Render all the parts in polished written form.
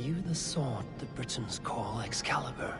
you the sword the Britons call Excalibur?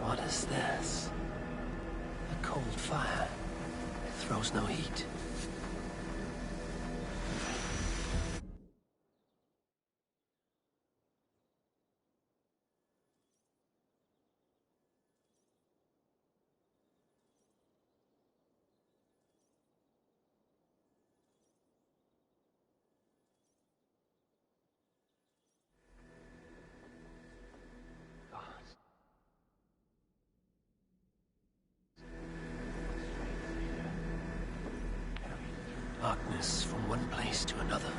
What is this? A cold fire. It throws no heat. Darkness from one place to another.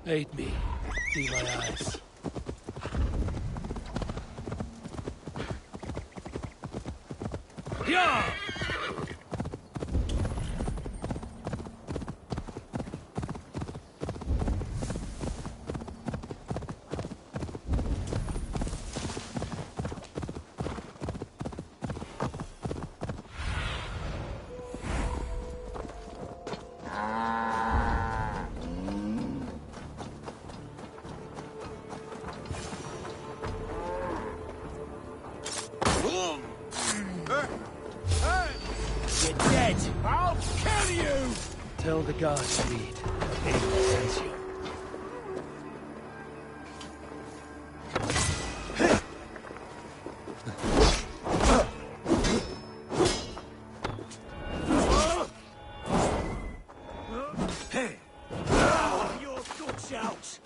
Aid me. Be my eyes. Yeah! You're dead! I'll kill you! Tell the gods, Creed. Aiden sends you. You're good shout!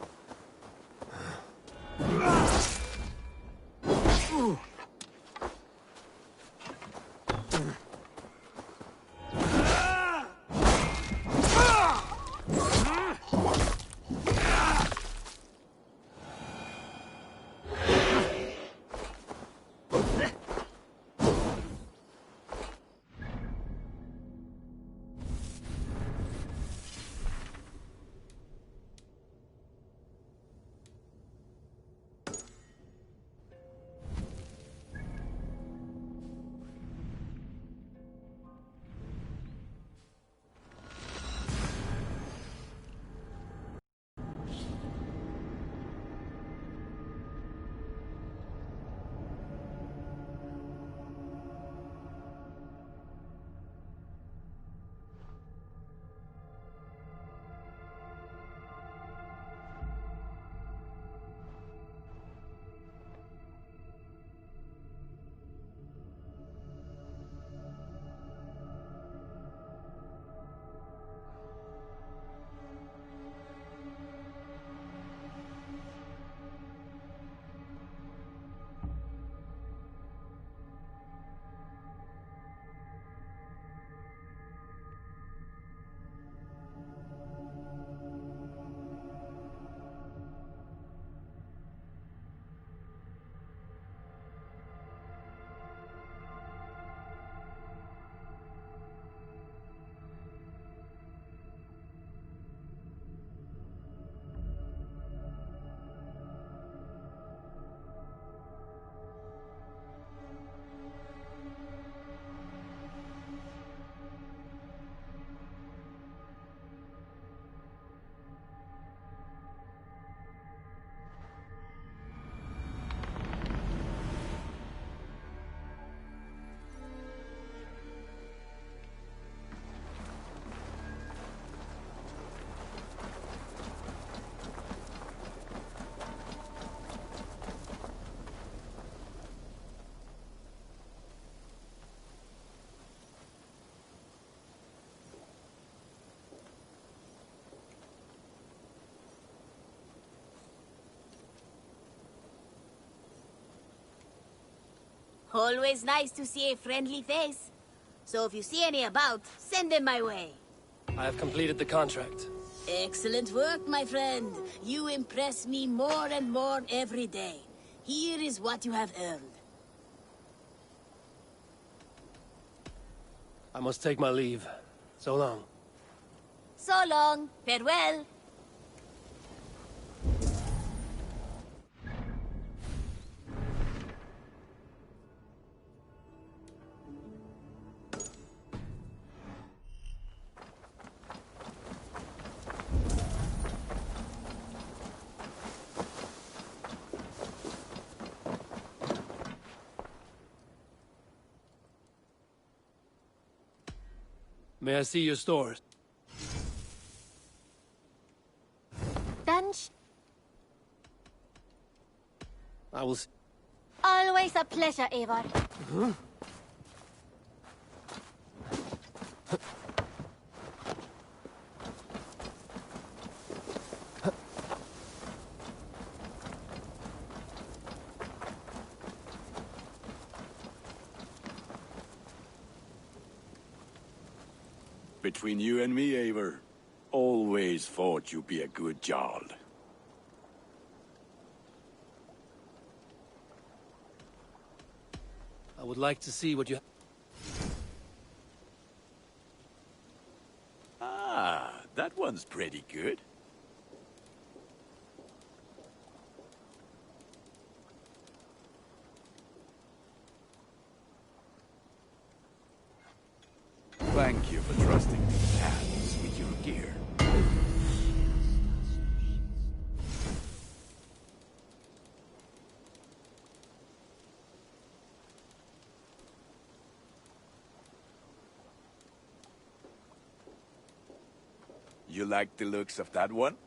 Always nice to see a friendly face. So if you see any about, send them my way. I have completed the contract. Excellent work, my friend. You impress me more and more every day. Here is what you have earned. I must take my leave. So long. So long. Farewell. May I see your stores? Dunge, I will see. always a pleasure, Eivor. Between you and me, Eivor, always thought you'd be a good Jarl. would like to see what you... Ah, that one's pretty good. Thank you for trusting these hands with your gear. You like the looks of that one?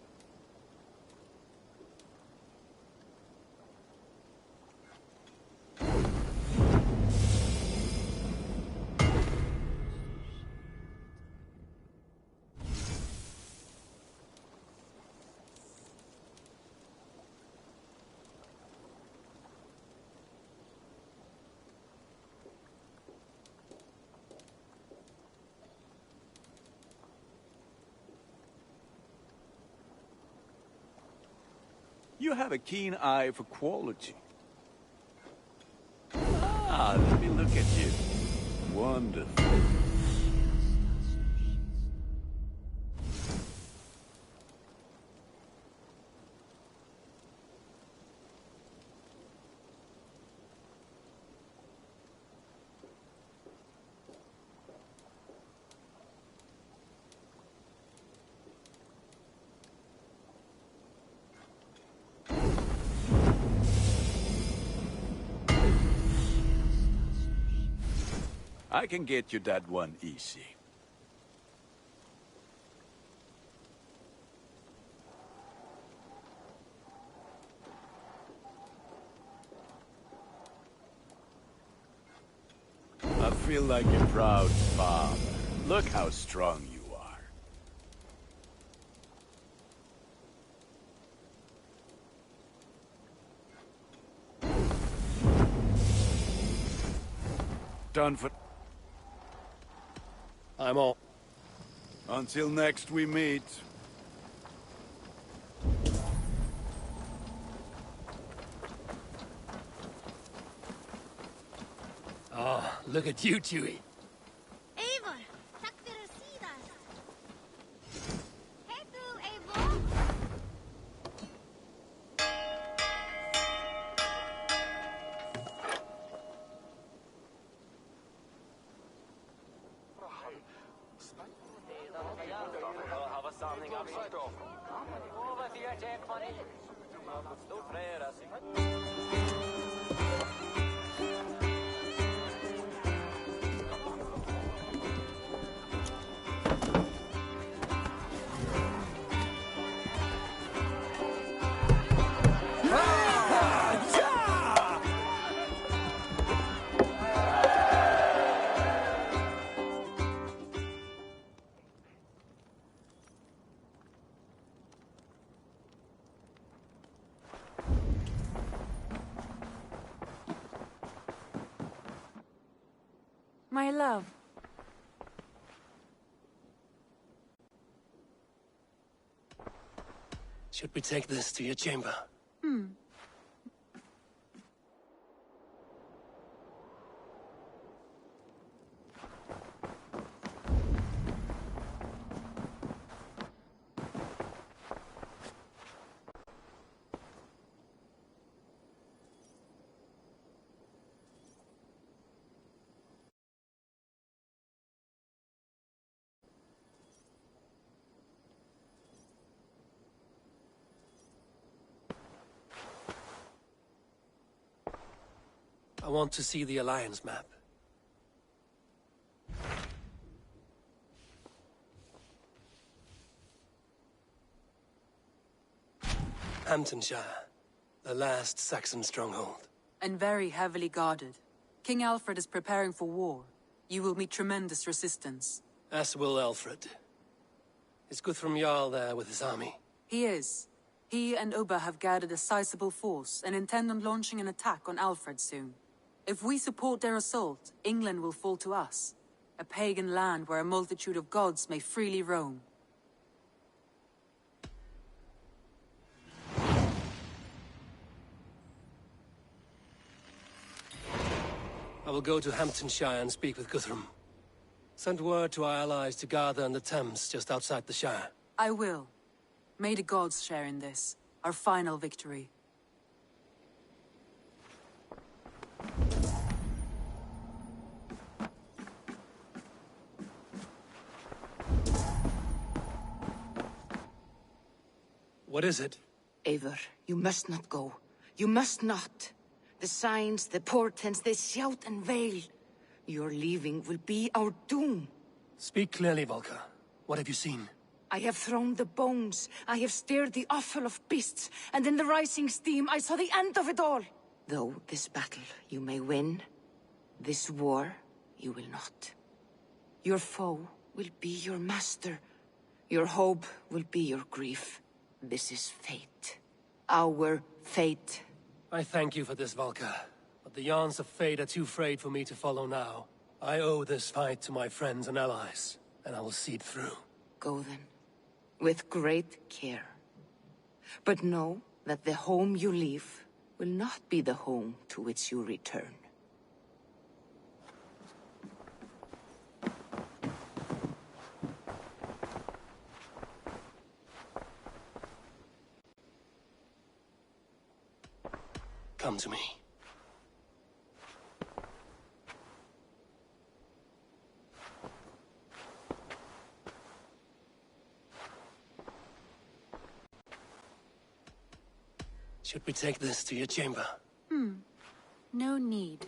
You have a keen eye for quality. Ah, let me look at you. Wonderful. I can get you that one easy. I feel like a proud father. Look how strong you are. Done for... I'm all... Until next we meet. Oh, look at you, Chewie. Eivor, takk fyrir síðast. Hey þú, Eivor. My love. Should we take this to your chamber? I want to see the Alliance map. Hamptonshire, the last Saxon stronghold. And very heavily guarded. King Alfred is preparing for war. You will meet tremendous resistance. As will Alfred. Is Guthrum Jarl there with his army? He is. He and Ubba have gathered a sizable force and intend on launching an attack on Alfred soon. If we support their assault, England will fall to us. A pagan land where a multitude of gods may freely roam. I will go to Hamptonshire and speak with Guthrum. Send word to our allies to gather in the Thames just outside the Shire. I will. May the gods share in this, our final victory. What is it? Eivor, you must not go. You must not. The signs, the portents, they shout and wail. Your leaving will be our doom. Speak clearly, Volker. What have you seen? I have thrown the bones. I have stirred the offal of beasts. And in the rising steam, I saw the end of it all. Though this battle you may win, this war you will not. Your foe will be your master. Your hope will be your grief. This is fate. Our fate. I thank you for this, Volker. But the yarns of fate are too frayed for me to follow now. I owe this fight to my friends and allies, and I will see it through. Go then, with great care. But know that the home you leave will not be the home to which you return. Come to me. Should we take this to your chamber? No need.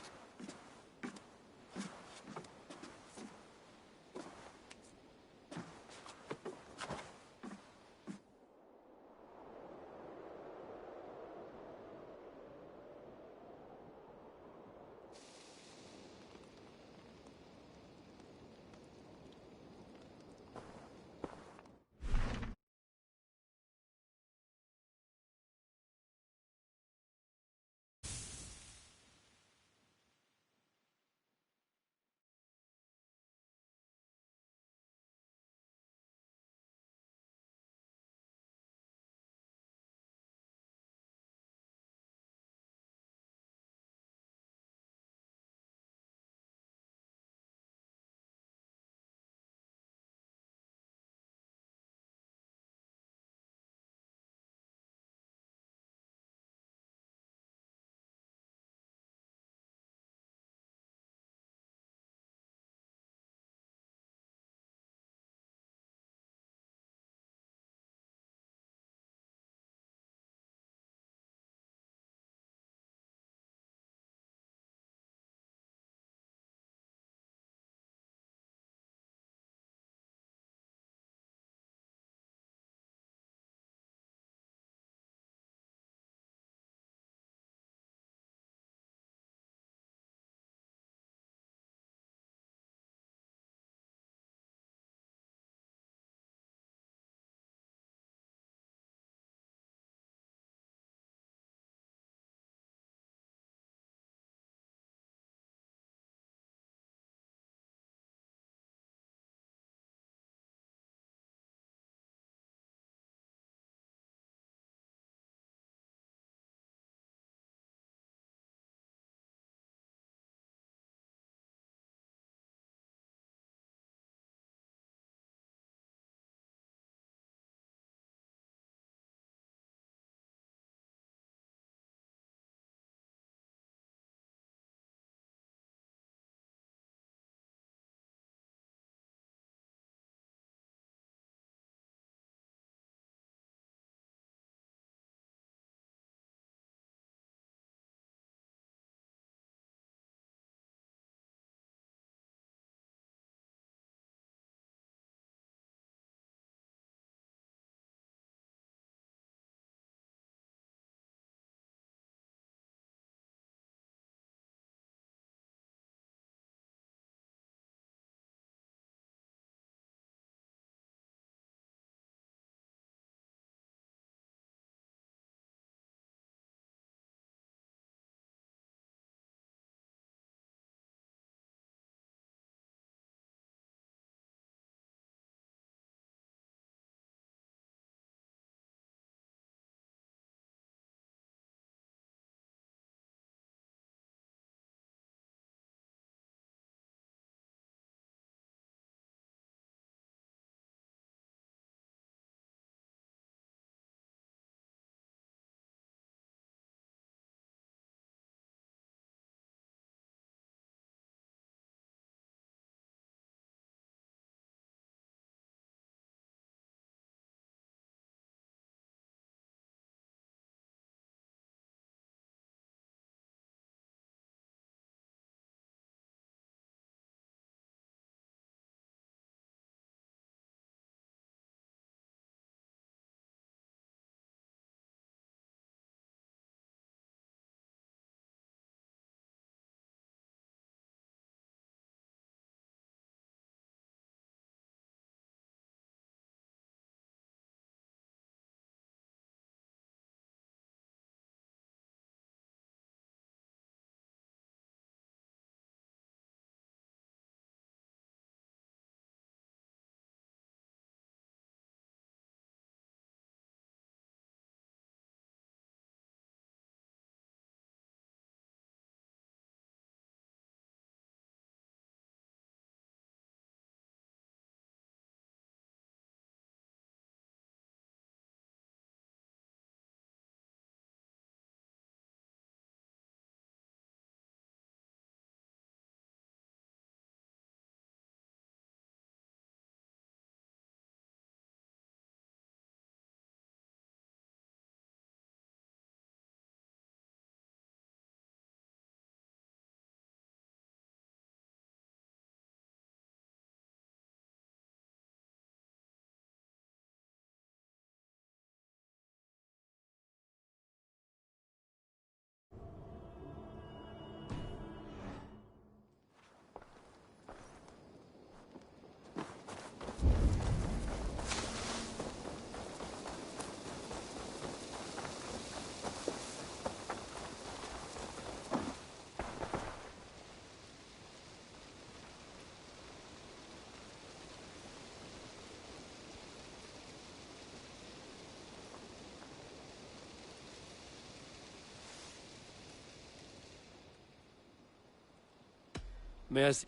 May I see?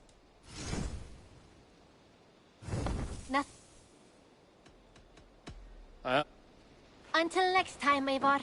Noth Uh, Until next time, Eivor.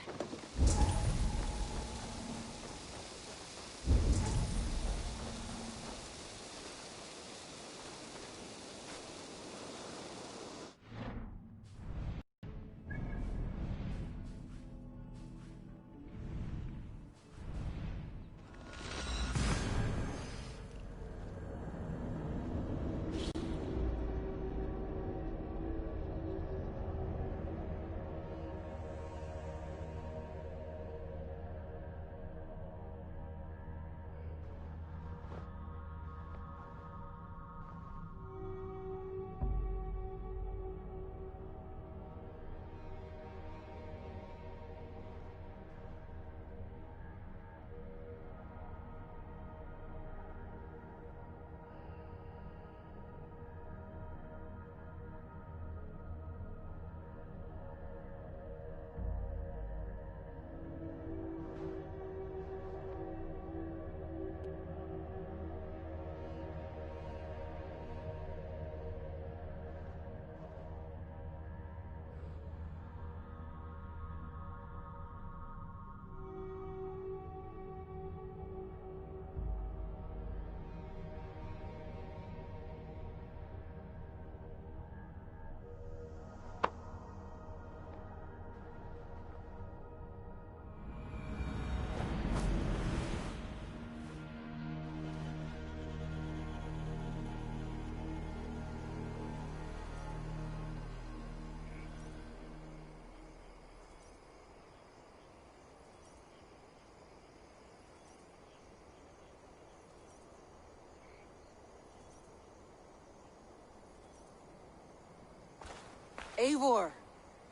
Eivor,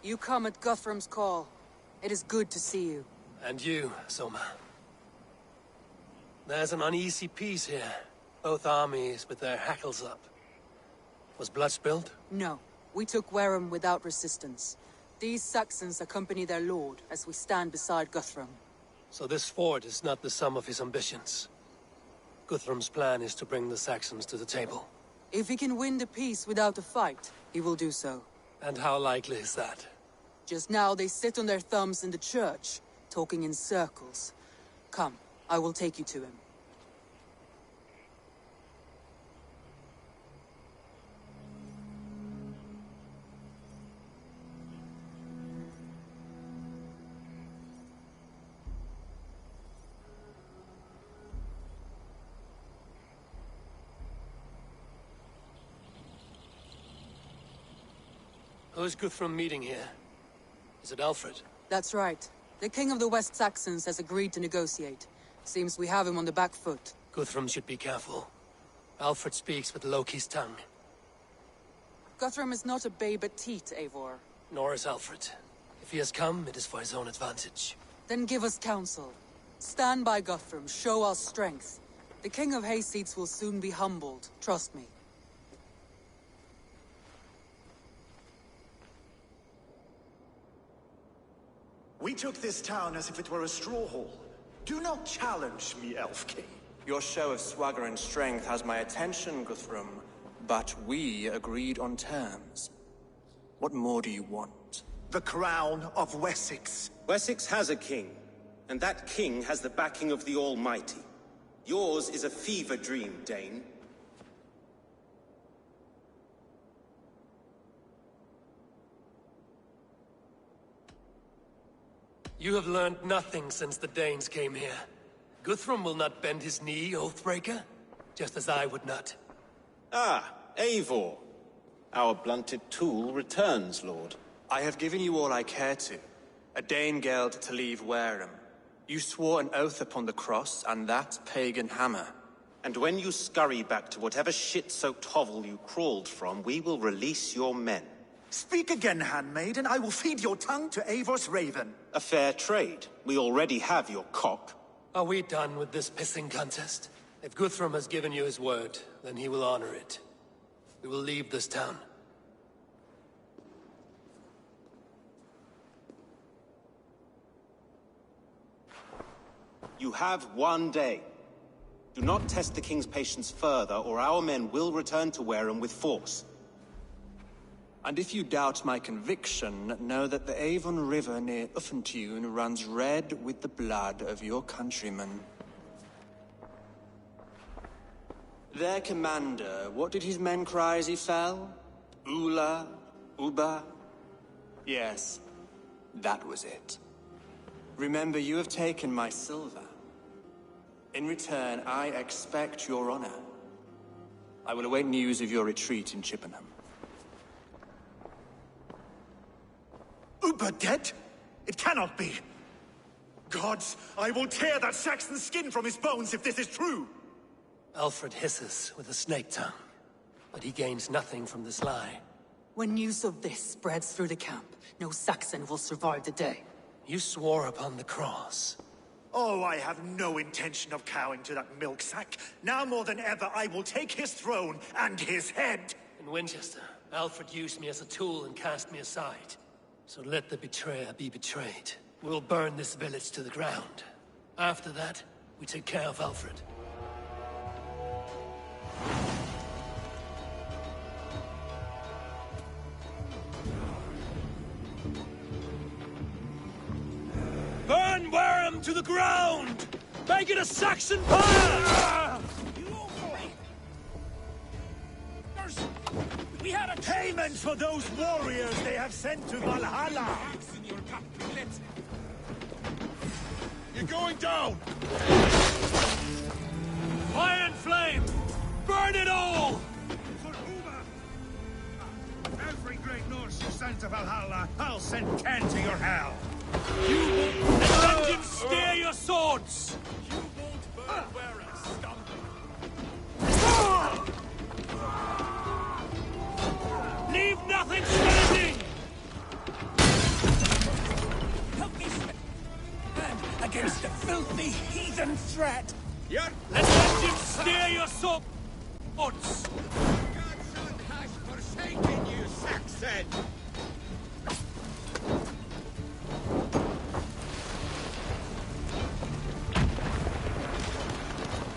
you come at Guthrum's call. It is good to see you. And you, Soma. There's an uneasy peace here. Both armies with their hackles up. Was blood spilled? No, we took Wareham without resistance. These Saxons accompany their lord as we stand beside Guthrum. So this fort is not the sum of his ambitions. Guthrum's plan is to bring the Saxons to the table. If he can win the peace without a fight, he will do so. And how likely is that? Just now they sit on their thumbs in the church, talking in circles. Come, I will take you to him. Who's Guthrum meeting here? Is it Alfred? That's right. The King of the West Saxons has agreed to negotiate. Seems we have him on the back foot. Guthrum should be careful. Alfred speaks with Loki's tongue. Guthrum is not a babe at teat, Eivor. Nor is Alfred. If he has come, it is for his own advantage. Then give us counsel. Stand by Guthrum, show our strength. The King of Hayseeds will soon be humbled, trust me. We took this town as if it were a straw hall. Do not challenge me, Elf King. Your show of swagger and strength has my attention, Guthrum. But we agreed on terms. What more do you want? The crown of Wessex. Wessex has a king, and that king has the backing of the Almighty. Yours is a fever dream, Dane. You have learned nothing since the Danes came here. Guthrum will not bend his knee, Oathbreaker, just as I would not. Ah, Eivor. Our blunted tool returns, Lord. I have given you all I care to. A Danegeld to leave Wareham. You swore an oath upon the cross, and that pagan hammer. And when you scurry back to whatever shit-soaked hovel you crawled from, we will release your men. Speak again, handmaid, and I will feed your tongue to Eivor's raven. A fair trade. We already have your cock. Are we done with this pissing contest? If Guthrum has given you his word, then he will honor it. We will leave this town. You have one day. Do not test the king's patience further, or our men will return to Wareham with force. And if you doubt my conviction, know that the Avon River near Uffentune runs red with the blood of your countrymen. Their commander, what did his men cry as he fell? Ula? Uba? Yes, that was it. Remember, you have taken my silver. In return, I expect your honor. I will await news of your retreat in Chippenham. Uber dead? It cannot be! Gods, I will tear that Saxon's skin from his bones if this is true! Alfred hisses with a snake tongue, but he gains nothing from this lie. When news of this spreads through the camp, no Saxon will survive the day. You swore upon the cross. Oh, I have no intention of cowing to that milksack. Now more than ever, I will take his throne and his head! In Winchester, Alfred used me as a tool and cast me aside. So let the betrayer be betrayed. We'll burn this village to the ground. After that, we take care of Alfred. Burn Wareham to the ground! Make it a Saxon pyre! We had a payment for those warriors they have sent to Valhalla! You're going down! Fire and flame! Burn it all! For Uber! Every great Norse you send to Valhalla, I'll send 10 to your hell! You won't... Let vengeance steer your swords! You won't burn Wareham, scum! Leave nothing standing! Help me stand against the filthy heathen threat! Yeah? Let vengeance steer your swords! Godson has forsaken you, Saxon!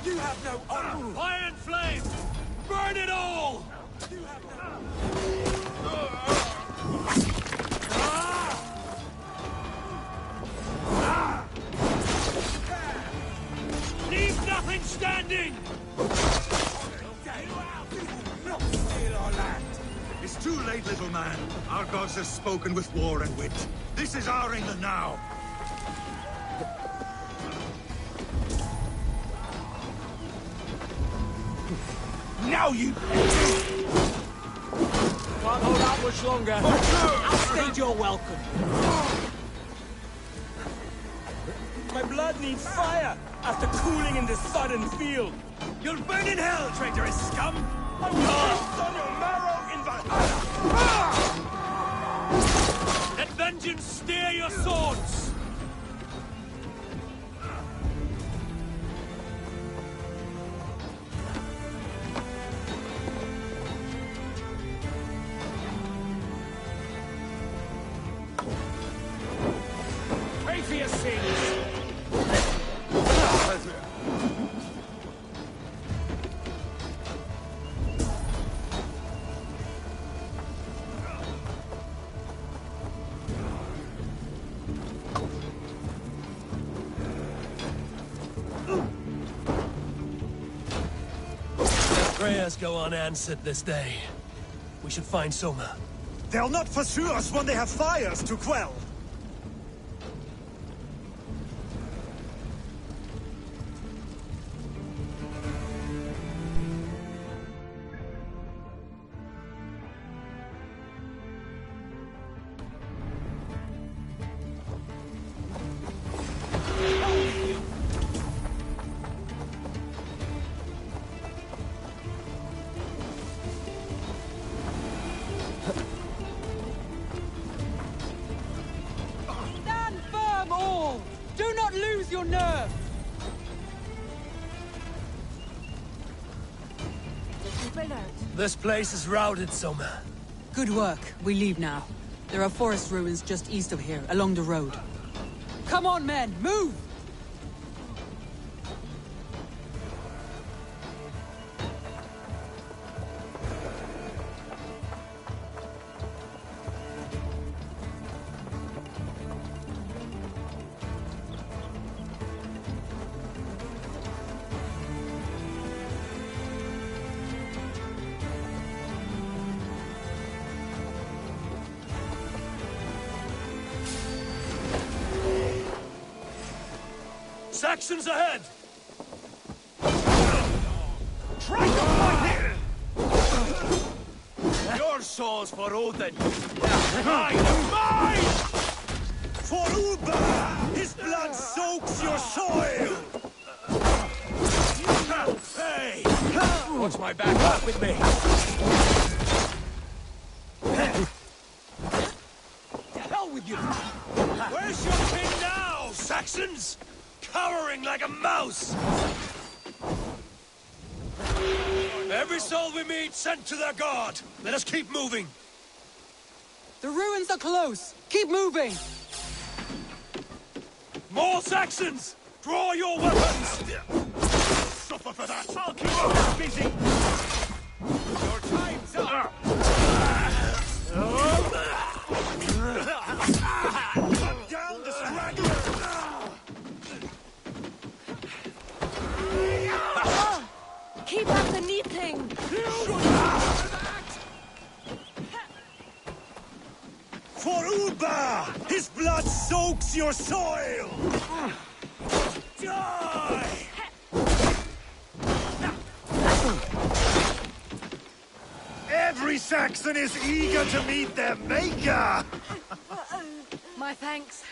You have no honor! Fire and flame! Burn it all! You have no... Leave nothing standing! Not steal our land! It's too late, little man. Our gods have spoken with war and wit. This is our England now. Now you... Can't hold out much longer. I'll state your welcome. My blood needs fire after cooling in this sodden field. You'll burn in hell, traitorous scum! I will feast on your marrow in Valhalla! Let vengeance steer your swords! Pray for your sins! Prayers go unanswered this day. We should find Soma. They'll not pursue us when they have fires to quell! Stand firm, all! Do not lose your nerve! This place is routed, Soma. Good work. We leave now. There are forest ruins just east of here, along the road. Come on, men! Move! Saxons ahead! Try to fight it! Your soul's for Odin. Mine! For Uba! His blood soaks your soil! Hey! Watch my back up with me! To hell with you! Where's your king now, Saxons? Cowering like a mouse! Every soul we meet sent to their god! Let us keep moving! The ruins are close! Keep moving! More Saxons! Draw your weapons! Suffer for that! I'll keep you busy! Your time's up! Cut down the stragglers! Keep up the knitting! For Uba! His blood soaks your soil! Die! Every Saxon is eager to meet their maker! My thanks.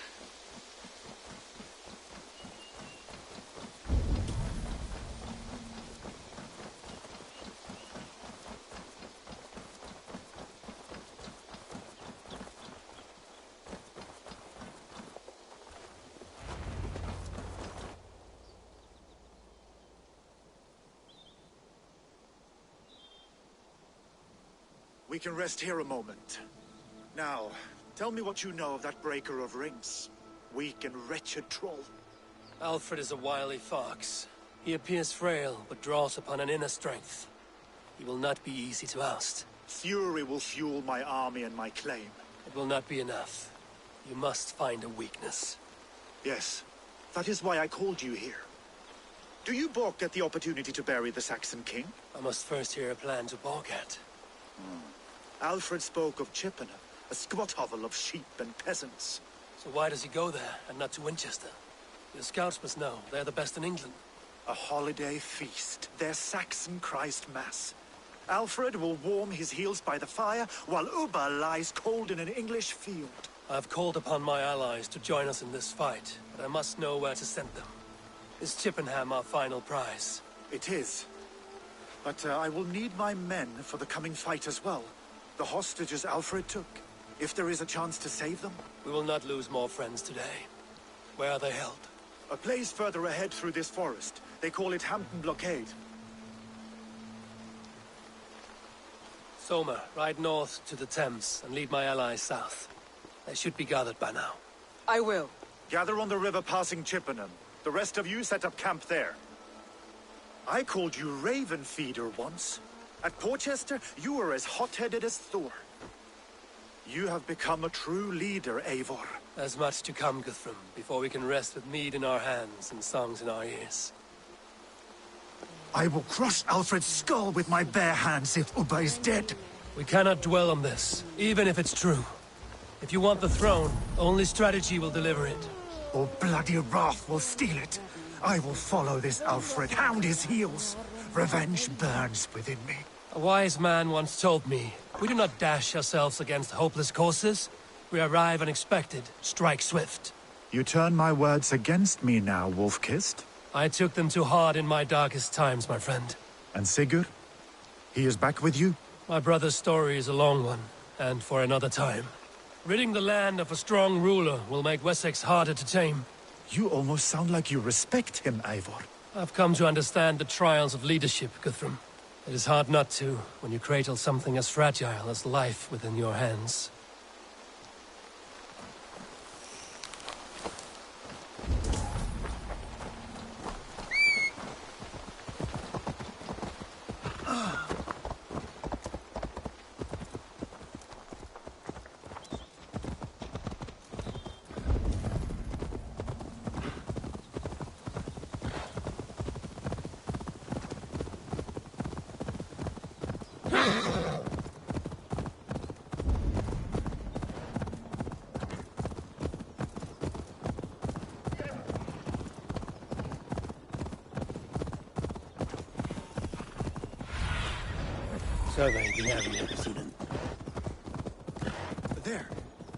We can rest here a moment. Now, tell me what you know of that breaker of rings. Weak and wretched troll. Alfred is a wily fox. He appears frail, but draws upon an inner strength. He will not be easy to oust. Fury will fuel my army and my claim. It will not be enough. You must find a weakness. Yes, that is why I called you here. Do you balk at the opportunity to bury the Saxon king? I must first hear a plan to balk at. Alfred spoke of Chippenham, a squat hovel of sheep and peasants. So why does he go there, and not to Winchester? The scouts must know. They're the best in England. A holiday feast, their Saxon Christ Mass. Alfred will warm his heels by the fire, while Uba lies cold in an English field. I have called upon my allies to join us in this fight, but I must know where to send them. Is Chippenham our final prize? It is. But I will need my men for the coming fight as well. The hostages Alfred took. If there is a chance to save them. We will not lose more friends today. Where are they held? A place further ahead through this forest. They call it Hampton Blockade. Somer, ride north to the Thames and lead my allies south. They should be gathered by now. I will. Gather on the river passing Chippenham. The rest of you set up camp there. I called you Raven Feeder once. At Porchester, you were as hot-headed as Thor. You have become a true leader, Eivor. There's much to come, Guthrum, before we can rest with mead in our hands and songs in our ears. I will crush Alfred's skull with my bare hands if Ubba is dead. We cannot dwell on this, even if it's true. If you want the throne, only strategy will deliver it. Or bloody wrath will steal it. I will follow this Alfred, hound his heels. Revenge burns within me. A wise man once told me, we do not dash ourselves against hopeless courses. We arrive unexpected, strike swift. You turn my words against me now, Wolf-Kissed. I took them too hard in my darkest times, my friend. And Sigurd? He is back with you? My brother's story is a long one, and for another time. Ridding the land of a strong ruler will make Wessex harder to tame. You almost sound like you respect him, Eivor. I've come to understand the trials of leadership, Guthrum. It is hard not to, when you cradle something as fragile as life within your hands. survey the area this evening. There.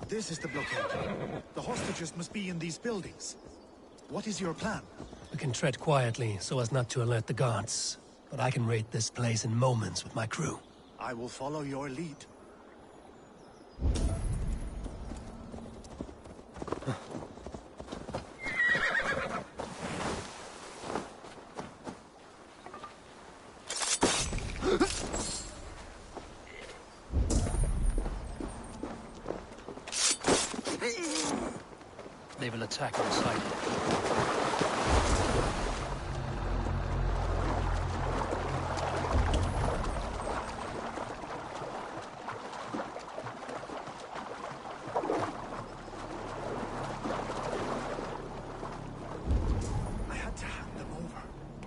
This is the blockade. The hostages must be in these buildings. What is your plan? We can tread quietly so as not to alert the guards. But I can raid this place in moments with my crew. I will follow your lead. They will attack on sight. I had to hand them over.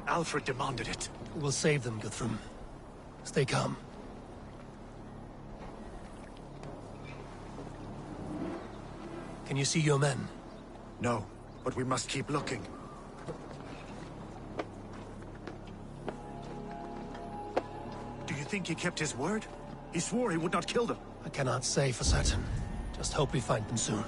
Alfred demanded it. We'll save them, Guthrum. Stay calm. Can you see your men? No, but we must keep looking. Do you think he kept his word? He swore he would not kill them. I cannot say for certain. Just hope we find them soon.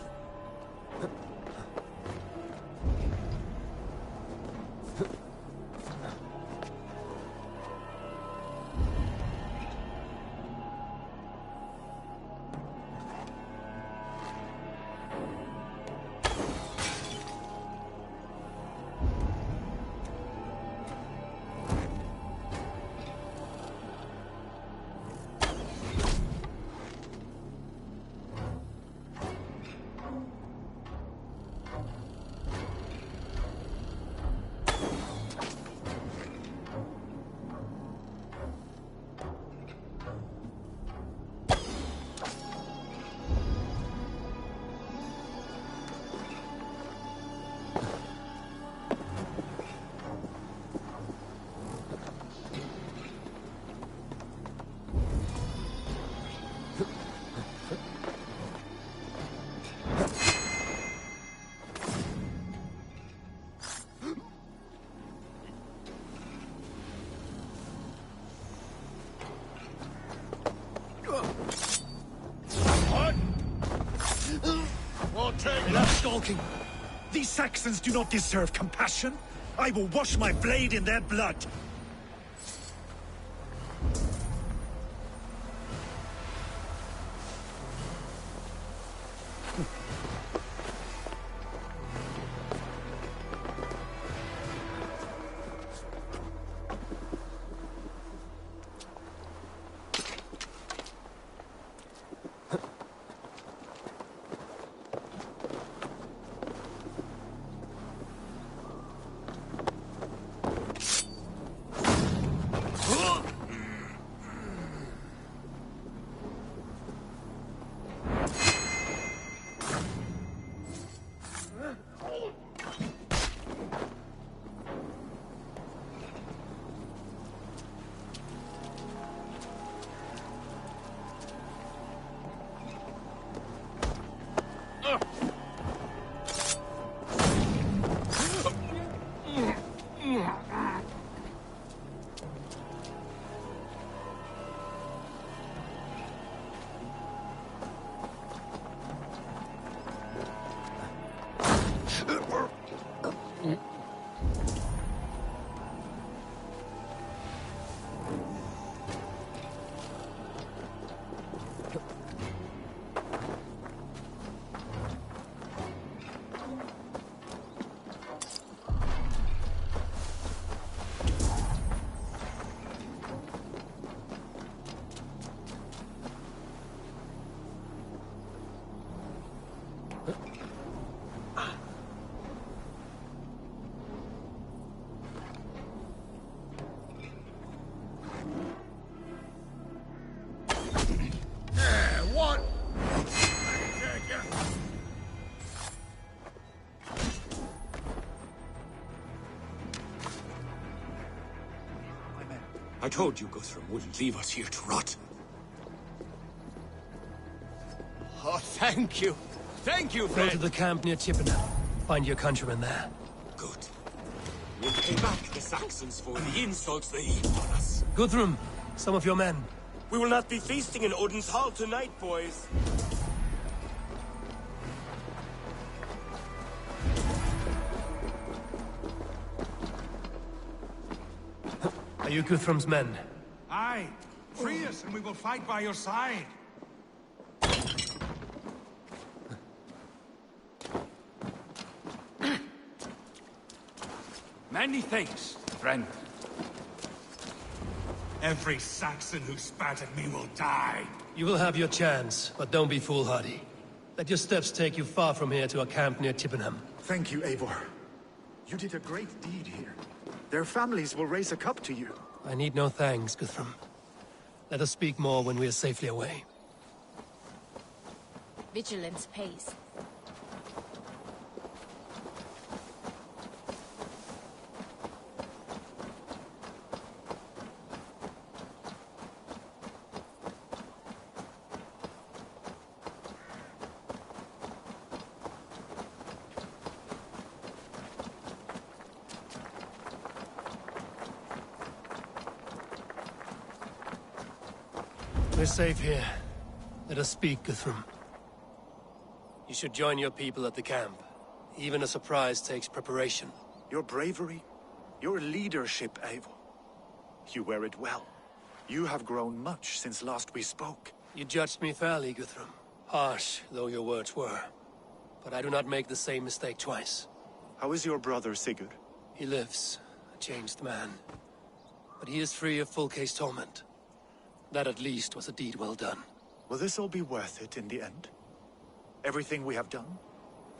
Enough stalking! These Saxons do not deserve compassion. I will wash my blade in their blood. I told you Guthrum wouldn't leave us here to rot. Oh, thank you. Thank you, Go friend. to the camp near Chippenham. Find your countrymen there. Good. We'll pay back the Saxons for the insults they heaped on us. Guthrum, some of your men. We will not be feasting in Odin's hall tonight, boys. Are you Guthrum's men? Aye. Free us and we will fight by your side. Many thanks, friend. Every Saxon who spat at me will die. You will have your chance, but don't be foolhardy. Let your steps take you far from here to a camp near Chippenham. Thank you, Eivor. You did a great deed here. Their families will raise a cup to you. I need no thanks, Guthrum. Let us speak more when we are safely away. Vigilance pays. We're safe here. Let us speak, Guthrum. You should join your people at the camp. Even a surprise takes preparation. Your bravery, your leadership, Eivor. You wear it well. You have grown much since last we spoke. You judged me fairly, Guthrum. Harsh though your words were. But I do not make the same mistake twice. How is your brother, Sigurd? He lives, a changed man. But he is free of full case torment. That at least was a deed well done. Will this all be worth it in the end? Everything we have done?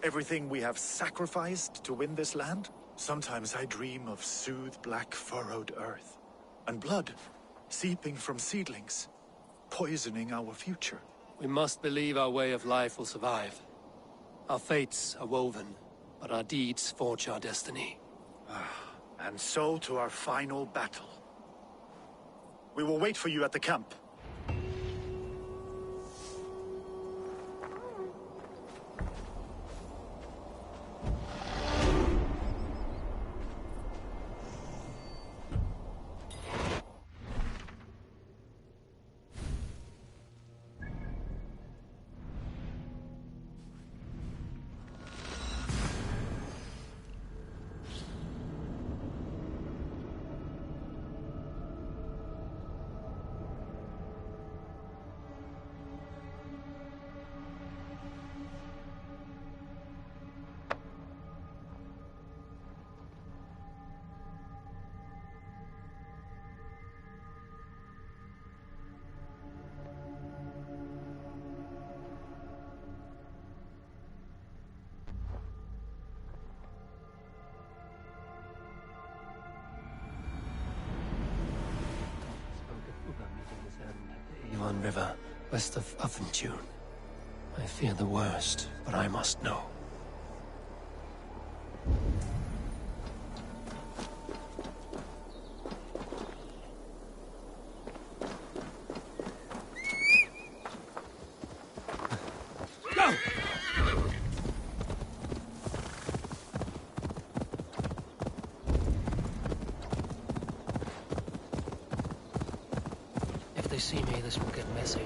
Everything we have sacrificed to win this land? Sometimes I dream of soothed black furrowed earth. And blood seeping from seedlings, poisoning our future. We must believe our way of life will survive. Our fates are woven, but our deeds forge our destiny. And so to our final battle. We will wait for you at the camp. Avon River, west of Uffentune. I fear the worst, but I must know. Go! If they see me, this will get messy.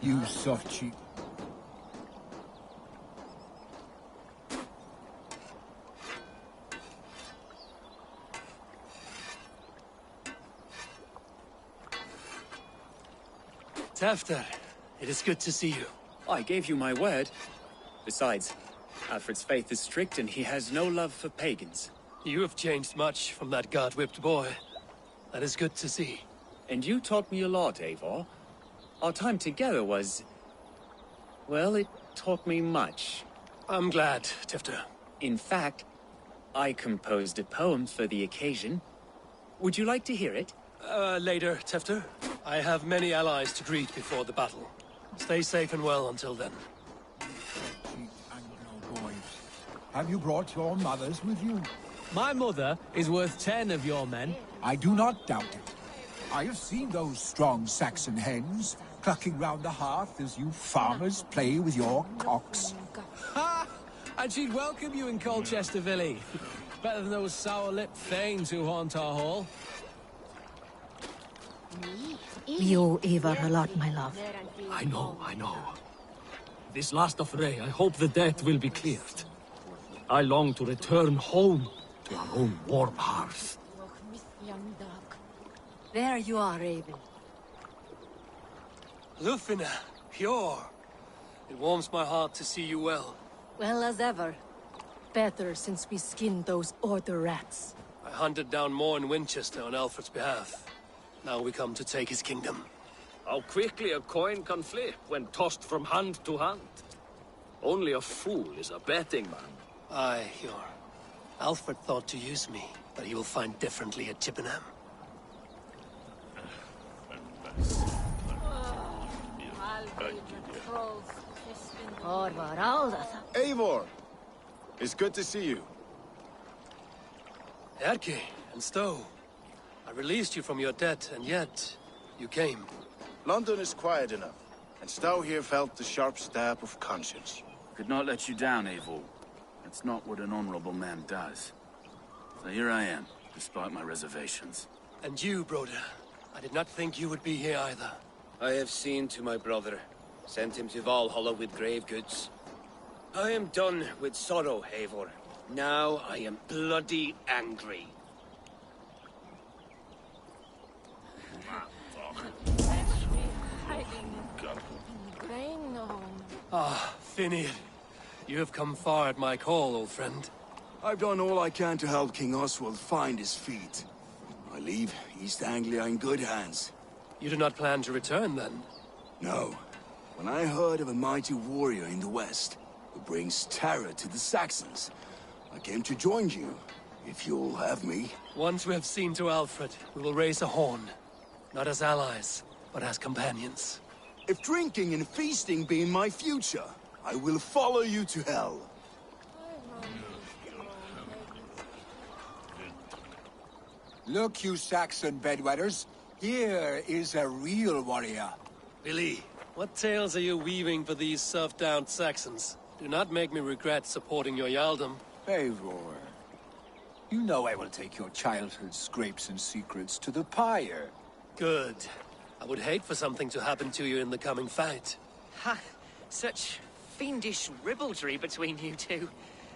You soft cheek. Tafter, it is good to see you. I gave you my word. Besides, Alfred's faith is strict and he has no love for pagans. You have changed much from that god-whipped boy. That is good to see. And you taught me a lot, Eivor. Our time together was... well, it taught me much. I'm glad, Tifter. In fact, I composed a poem for the occasion. Would you like to hear it? Later, Tifter. I have many allies to greet before the battle. Stay safe and well until then. Have you brought your mothers with you? My mother is worth 10 of your men. I do not doubt it. I have seen those strong Saxon hens clucking round the hearth as you farmers play with your cocks. Ha! And she'd welcome you in Colchester Villey. Better than those sour-lipped thanes who haunt our hall. We owe Eivor a lot, my love. I know, I know. This last affray, I hope the debt will be cleared. I long to return home to our own warm hearth. There you are, Raven. Lufina, pure. It warms my heart to see you well. Well as ever. Better since we skinned those Order rats. I hunted down more in Winchester on Alfred's behalf. Now we come to take his kingdom. How quickly a coin can flip when tossed from hand to hand. Only a fool is a betting man. Aye, Hjor. Alfred thought to use me, but he will find differently at Chippenham. Eivor! It's good to see you. Erke and Stowe. I released you from your debt, and yet you came. London is quiet enough, and Stowe here felt the sharp stab of conscience. Could not let you down, Eivor. That's not what an honorable man does. So here I am, despite my reservations. And you, Broder. I did not think you would be here either. I have seen to my brother. Sent him to Valhalla with grave goods. I am done with sorrow, Eivor. Now I am bloody angry. Ah, Finian. You have come far at my call, old friend. I've done all I can to help King Oswald find his feet. I leave East Anglia in good hands. You do not plan to return, then? No. When I heard of a mighty warrior in the west, who brings terror to the Saxons, I came to join you, if you'll have me. Once we have seen to Alfred, we will raise a horn. Not as allies, but as companions. If drinking and feasting be in my future, I will follow you to hell. Look, you Saxon bedwetters. Here is a real warrior. Billy, what tales are you weaving for these serf-down Saxons? Do not make me regret supporting your Jarldom. Eivor, you know I will take your childhood scrapes and secrets to the pyre. Good. I would hate for something to happen to you in the coming fight. Ha! Such fiendish ribaldry between you two.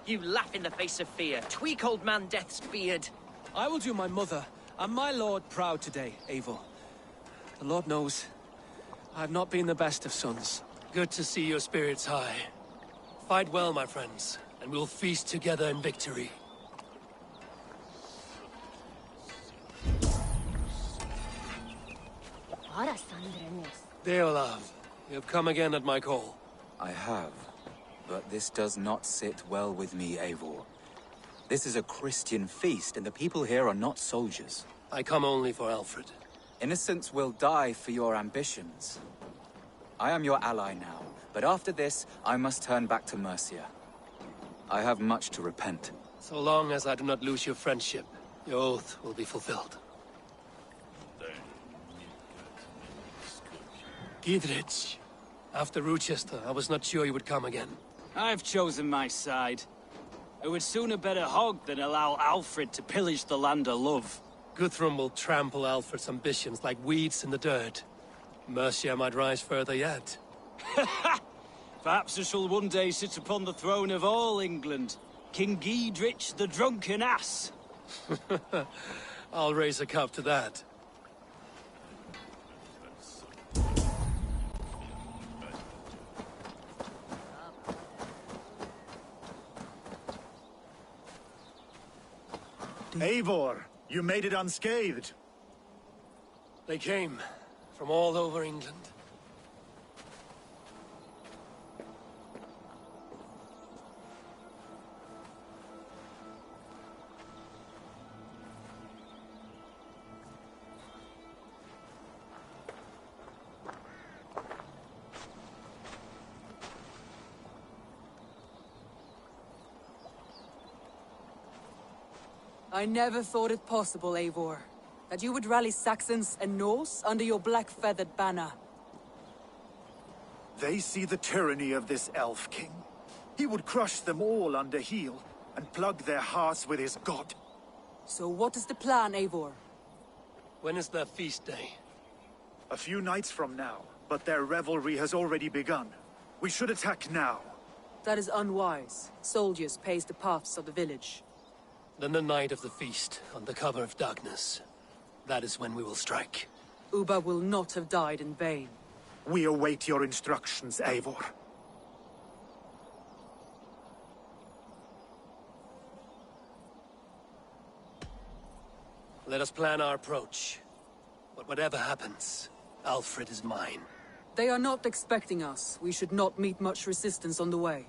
You laugh in the face of fear, tweak old man Death's beard. I will do my mother and my lord proud today, Eivor. The Lord knows, I have not been the best of sons. Good to see your spirits high. Fight well, my friends, and we'll feast together in victory. Deolav, you have come again at my call. I have, but this does not sit well with me, Eivor. This is a Christian feast, and the people here are not soldiers. I come only for Alfred. Innocents will die for your ambitions. I am your ally now, but after this, I must turn back to Mercia. I have much to repent. So long as I do not lose your friendship, your oath will be fulfilled. Gidrich, after Rochester, I was not sure you would come again. I've chosen my side. I would sooner bet a hog than allow Alfred to pillage the land of love. Guthrum will trample Alfred's ambitions like weeds in the dirt. Mercia might rise further yet. Perhaps I shall one day sit upon the throne of all England. King Giedrich the drunken ass. I'll raise a cup to that. Eivor, you made it unscathed. They came from all over England. I never thought it possible, Eivor, that you would rally Saxons and Norse under your black-feathered banner. They see the tyranny of this elf king. He would crush them all under heel and plug their hearts with his god. So what is the plan, Eivor? When is their feast day? A few nights from now, but their revelry has already begun. We should attack now. That is unwise. Soldiers pace the paths of the village. Then the night of the feast, under cover of darkness. That is when we will strike. Ubba will not have died in vain. We await your instructions, Eivor. Let us plan our approach. But whatever happens, Alfred is mine. They are not expecting us. We should not meet much resistance on the way.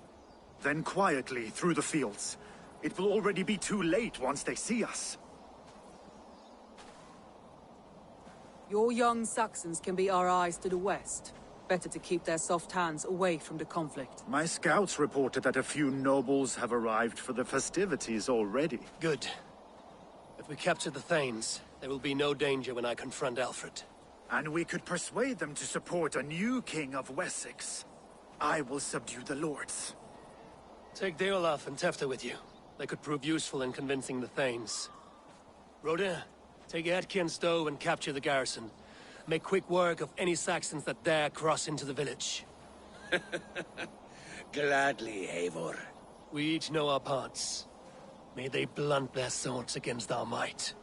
Then quietly through the fields. It will already be too late once they see us. Your young Saxons can be our eyes to the west. Better to keep their soft hands away from the conflict. My scouts reported that a few nobles have arrived for the festivities already. Good. If we capture the Thanes, there will be no danger when I confront Alfred. And we could persuade them to support a new king of Wessex. I will subdue the lords. Take Deolaf and Tefta with you. They could prove useful in convincing the Thanes. Rhoda, take Edki and Stowe and capture the garrison. Make quick work of any Saxons that dare cross into the village. Gladly, Eivor. We each know our parts. May they blunt their swords against our might.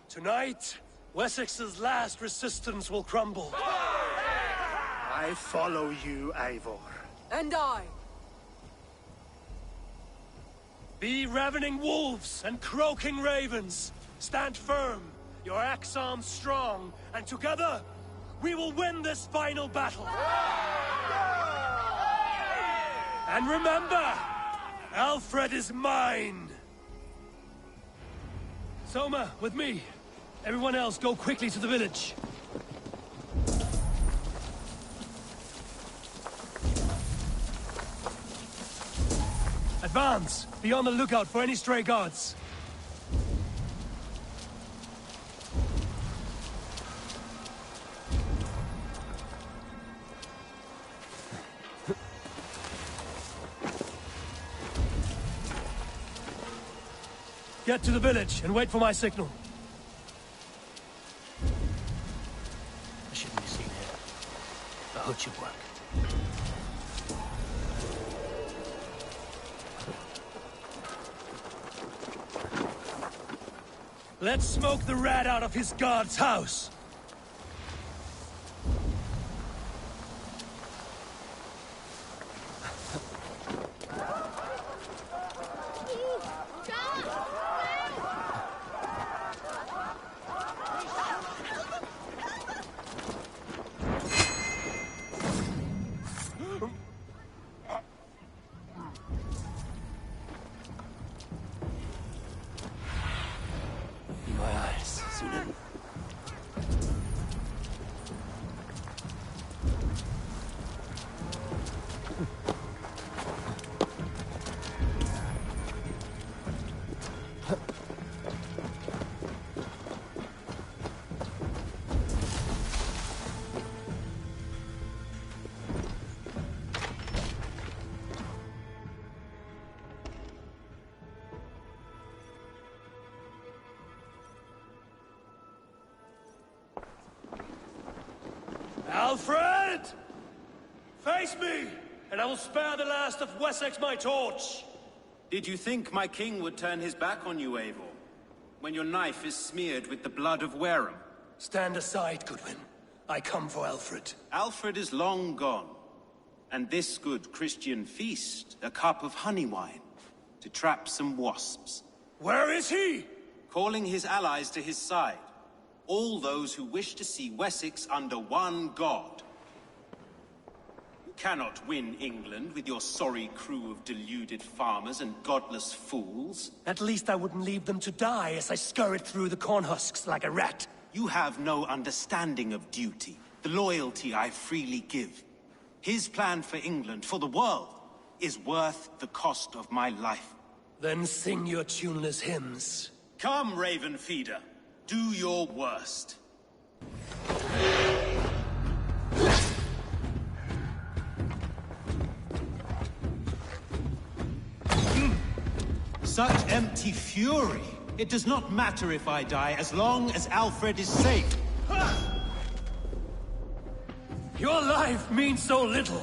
Tonight, Wessex's last resistance will crumble. I follow you, Eivor. And I. Be ravening wolves and croaking ravens. Stand firm, your axe arms strong, and together, we will win this final battle. And remember, Alfred is mine. Soma, with me. Everyone else, go quickly to the village. Advance! Be on the lookout for any stray guards. Get to the village and wait for my signal. I shouldn't be seen here. The hood should work. Let's smoke the rat out of his guard's house. Alfred! Face me, and I will spare the last of Wessex my torch! Did you think my king would turn his back on you, Eivor? When your knife is smeared with the blood of Wareham? Stand aside, Goodwin. I come for Alfred. Alfred is long gone. And this good Christian feast, a cup of honey wine, to trap some wasps. Where is he? Calling his allies to his side. All those who wish to see Wessex under one god. You cannot win England with your sorry crew of deluded farmers and godless fools. At least I wouldn't leave them to die as I scurried through the corn husks like a rat. You have no understanding of duty, the loyalty I freely give. His plan for England, for the world, is worth the cost of my life. Then sing your tuneless hymns. Come, Raven Feeder. Do your worst. Such empty fury. It does not matter if I die, as long as Alfred is safe. Your life means so little.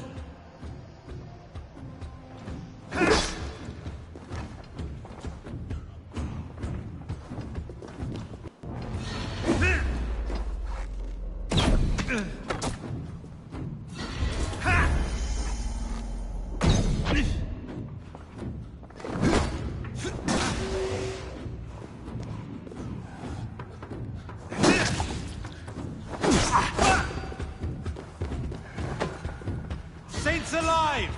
Saints alive!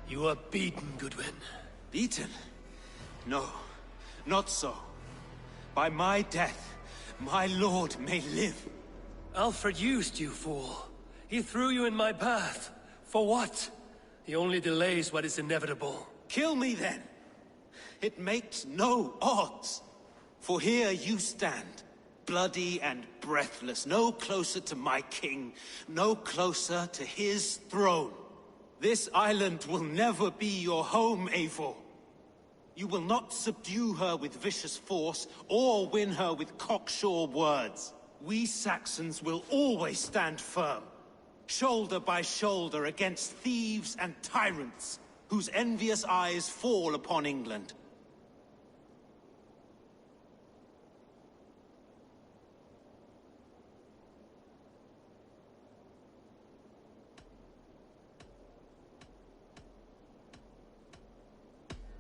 You are beaten, Goodwin. Beaten? No, not so. By my death, my lord may live. Alfred used you, fool. He threw you in my path. For what? He only delays what is inevitable. Kill me then. It makes no odds. For here you stand, bloody and breathless, no closer to my king, no closer to his throne. This island will never be your home, Eivor. You will not subdue her with vicious force, or win her with cocksure words. We Saxons will always stand firm, shoulder by shoulder against thieves and tyrants, whose envious eyes fall upon England.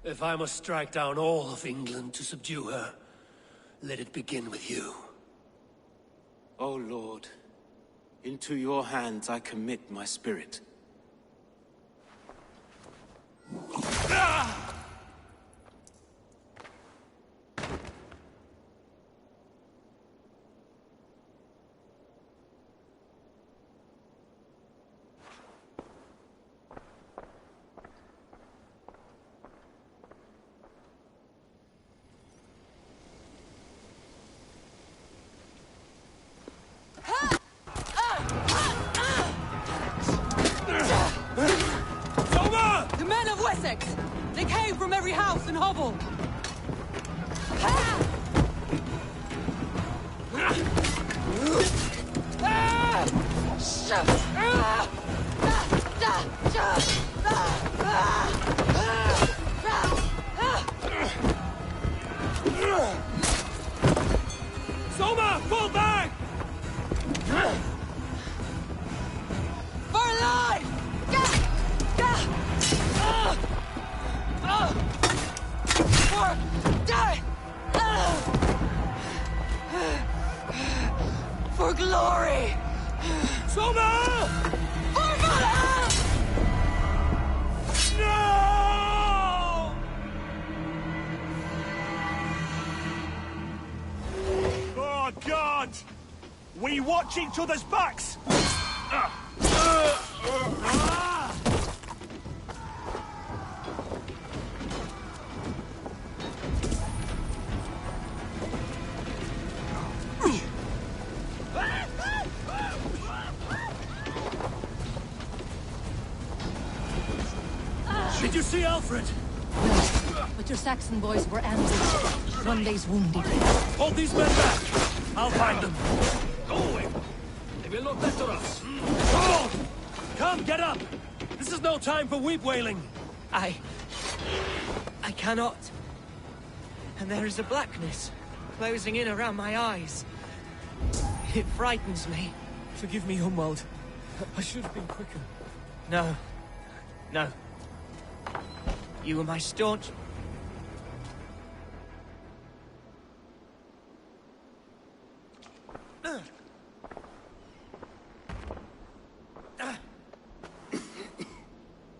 If I must strike down all of England to subdue her, let it begin with you. O Lord, into your hands I commit my spirit. The men of Wessex! They came from every house and hovel! Soma, fall back! For life! For die! For glory! Soma! For Valhalla! We watch each other's backs! Did you see Alfred? No, but your Saxon boys were ambushed. One day's wounded. Hold these men back! I'll find them. Go away! They will not better us. Hold! Come, get up! This is no time for weep wailing. I cannot. And there is a blackness closing in around my eyes. It frightens me. Forgive me, Humwald. I should have been quicker. No. No. You were my staunch...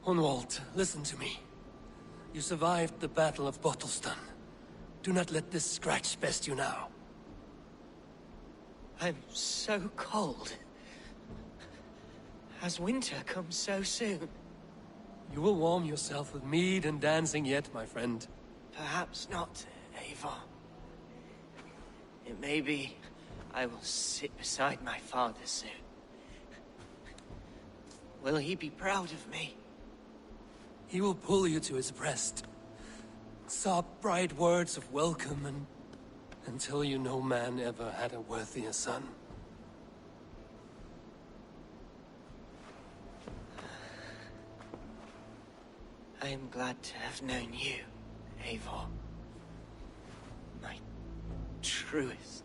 Hunwald, listen to me. You survived the Battle of Bottleston. Do not let this scratch best you now. I'm so cold. Has winter come so soon? You will warm yourself with mead and dancing yet, my friend. Perhaps not, Eivor. It may be I will sit beside my father soon. Will he be proud of me? He will pull you to his breast. Sob bright words of welcome and... until you no man ever had a worthier son. I am glad to have known you, Eivor. My truest.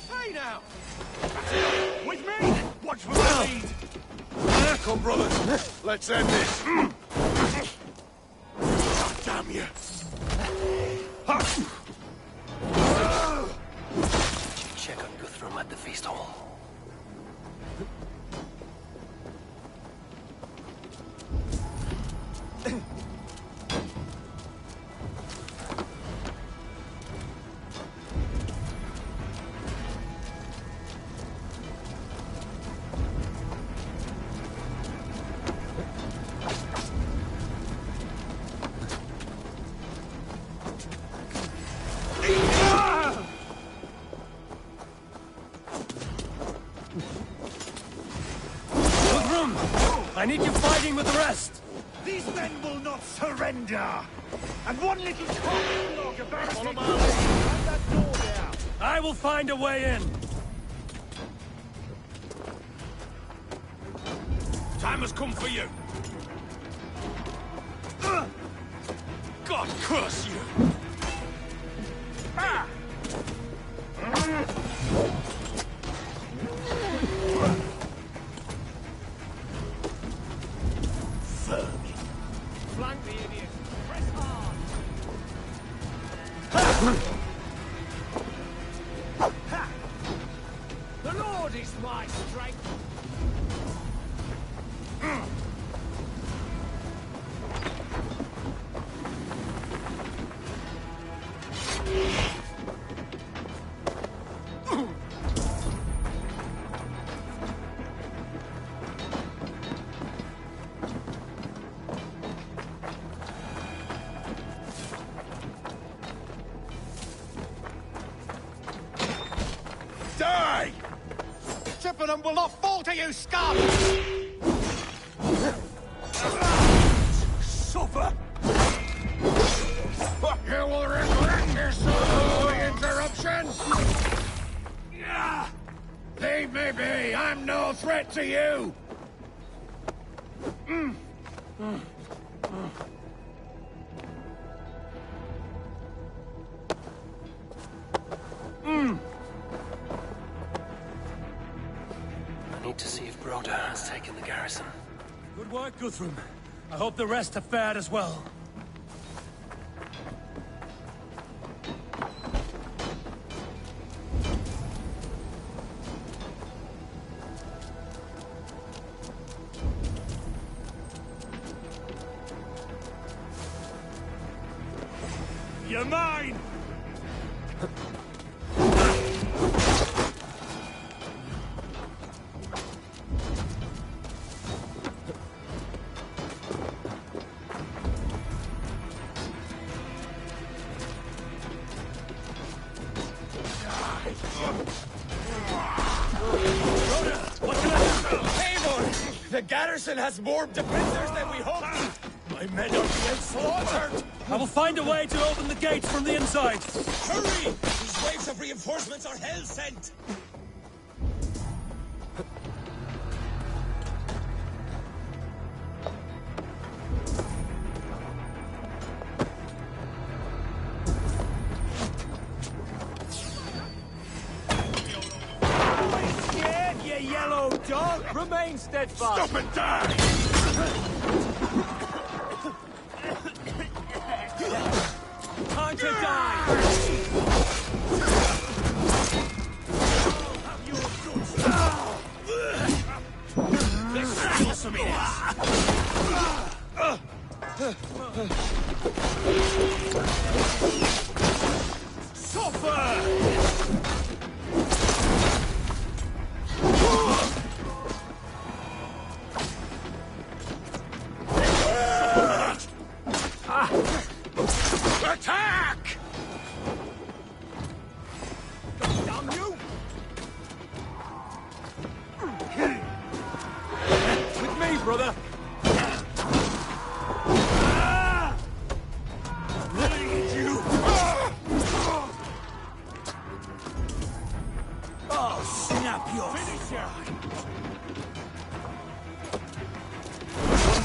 Hey now! With me! Watch for my lead! Come, brothers. Let's end this. God damn you. Check on Guthrum at the feast hall. I need you fighting with the rest! These men will not surrender! And one little cock about follow my lead! And that door there! I will find a way in! Time has come for you! God curse you! Ah! Flank the idiot! Press hard! Ha! The Lord is my strength! Die! Chippenham will not fall to you, scum! Suffer! You will regret this interruption! Leave me be! I'm no threat to you! I need to see if Broder has taken the garrison. Good work, Guthrum. I hope the rest have fared as well. mine! The garrison has more defenders than we hoped! My men are being slaughtered! I will find a way to open the gates from the inside! Hurry! These waves of reinforcements are hell-sent! You yellow dog! Remain steadfast! Stop and die! Time to die! Let's steal some of this! Suffer! Attack! Damn you! With me, brother! Oh, snap your Finisher!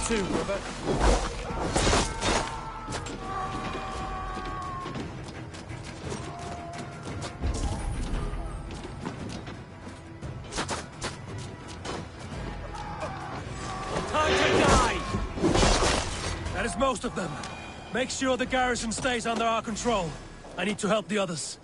1-2, brother. Time to die! That is most of them. Make sure the garrison stays under our control. I need to help the others.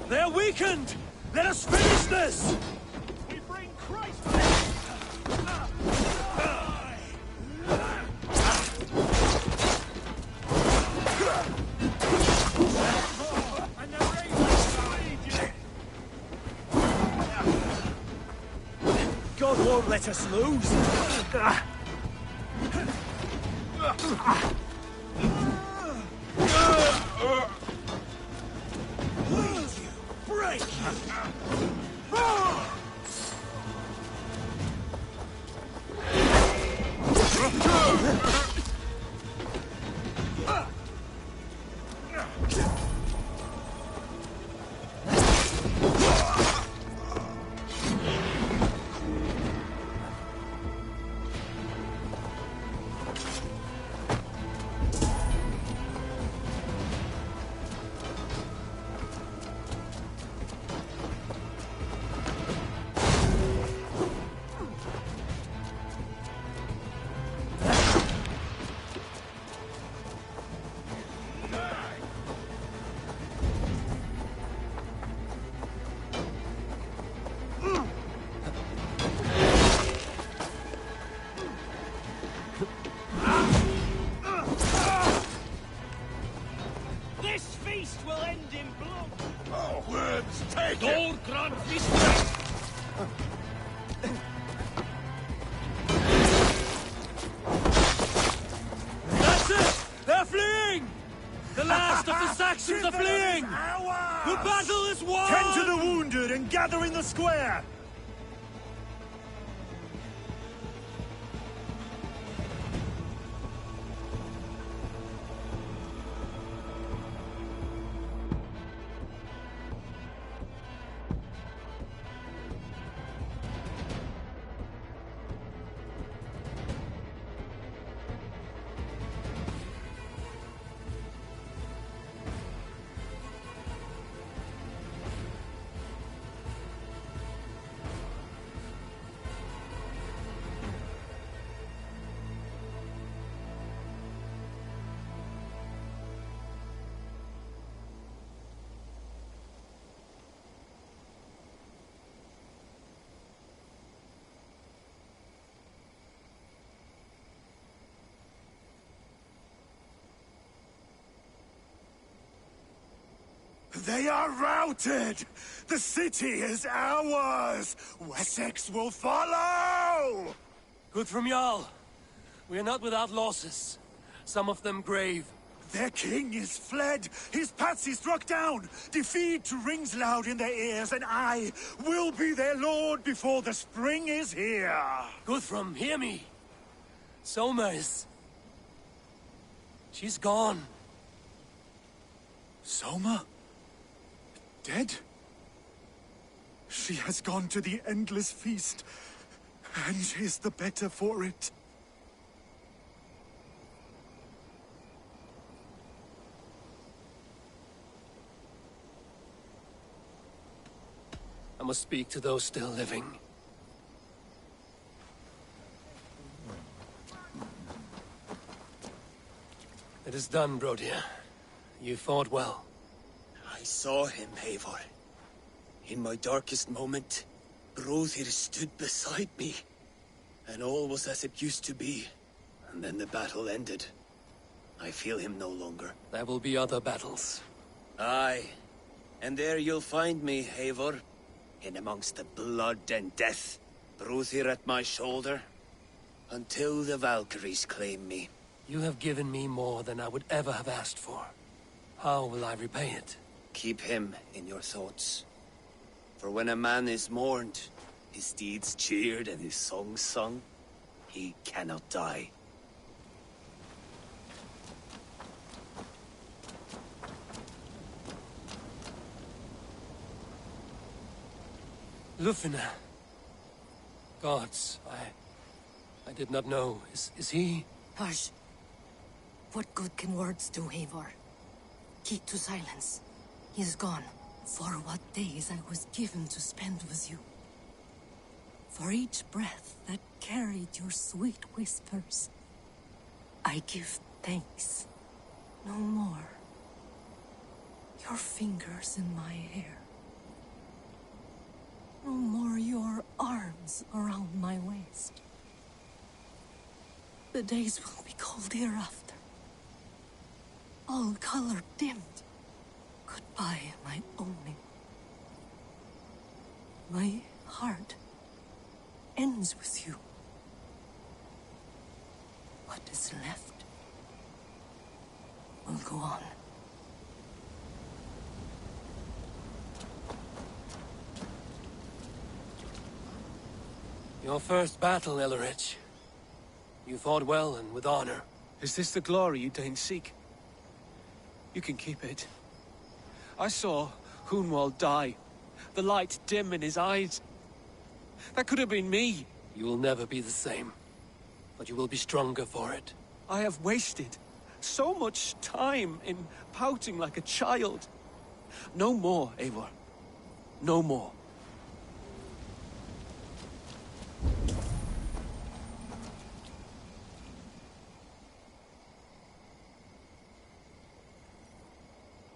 They're weakened! Let us finish this! We bring Christ God won't let us lose! break! This feast will end in blood! Oh, words, take it! Lord grant me strength! That's it! They're fleeing! The last of the Saxons are fleeing! The battle is won! Tend to the wounded and gather in the square! They are routed! The city is ours! Wessex will follow! Good from Jarl. We are not without losses. Some of them grave. Their king is fled! His patsy struck down! Defeat rings loud in their ears, and I will be their lord before the spring is here! Guthrum, hear me! Somers. She's gone. Soma? Dead? She has gone to the endless feast, and is the better for it. I must speak to those still living. It is done, Brodir. You fought well. I saw him, Eivor. In my darkest moment, Brodir stood beside me. And all was as it used to be. And then the battle ended. I feel him no longer. There will be other battles. Aye. And there you'll find me, Eivor. In amongst the blood and death. Brodir at my shoulder. Until the Valkyries claim me. You have given me more than I would ever have asked for. How will I repay it? Keep him in your thoughts. For when a man is mourned, his deeds cheered and his songs sung, he cannot die. Lufina. Gods, I did not know. Is he? Hush. What good can words do, Eivor? Keep to silence. He is gone. For what days I was given to spend with you. For each breath that carried your sweet whispers. I give thanks. No more. Your fingers in my hair. No more your arms around my waist. The days will be cold hereafter. All color dimmed. Goodbye, my only. My heart ends with you. What is left will go on. Your first battle, Ellerich. You fought well and with honor. Is this the glory you deign seek? You can keep it. I saw Hunwald die. The light dim in his eyes. That could have been me. You will never be the same. But you will be stronger for it. I have wasted so much time in pouting like a child. No more, Eivor. No more.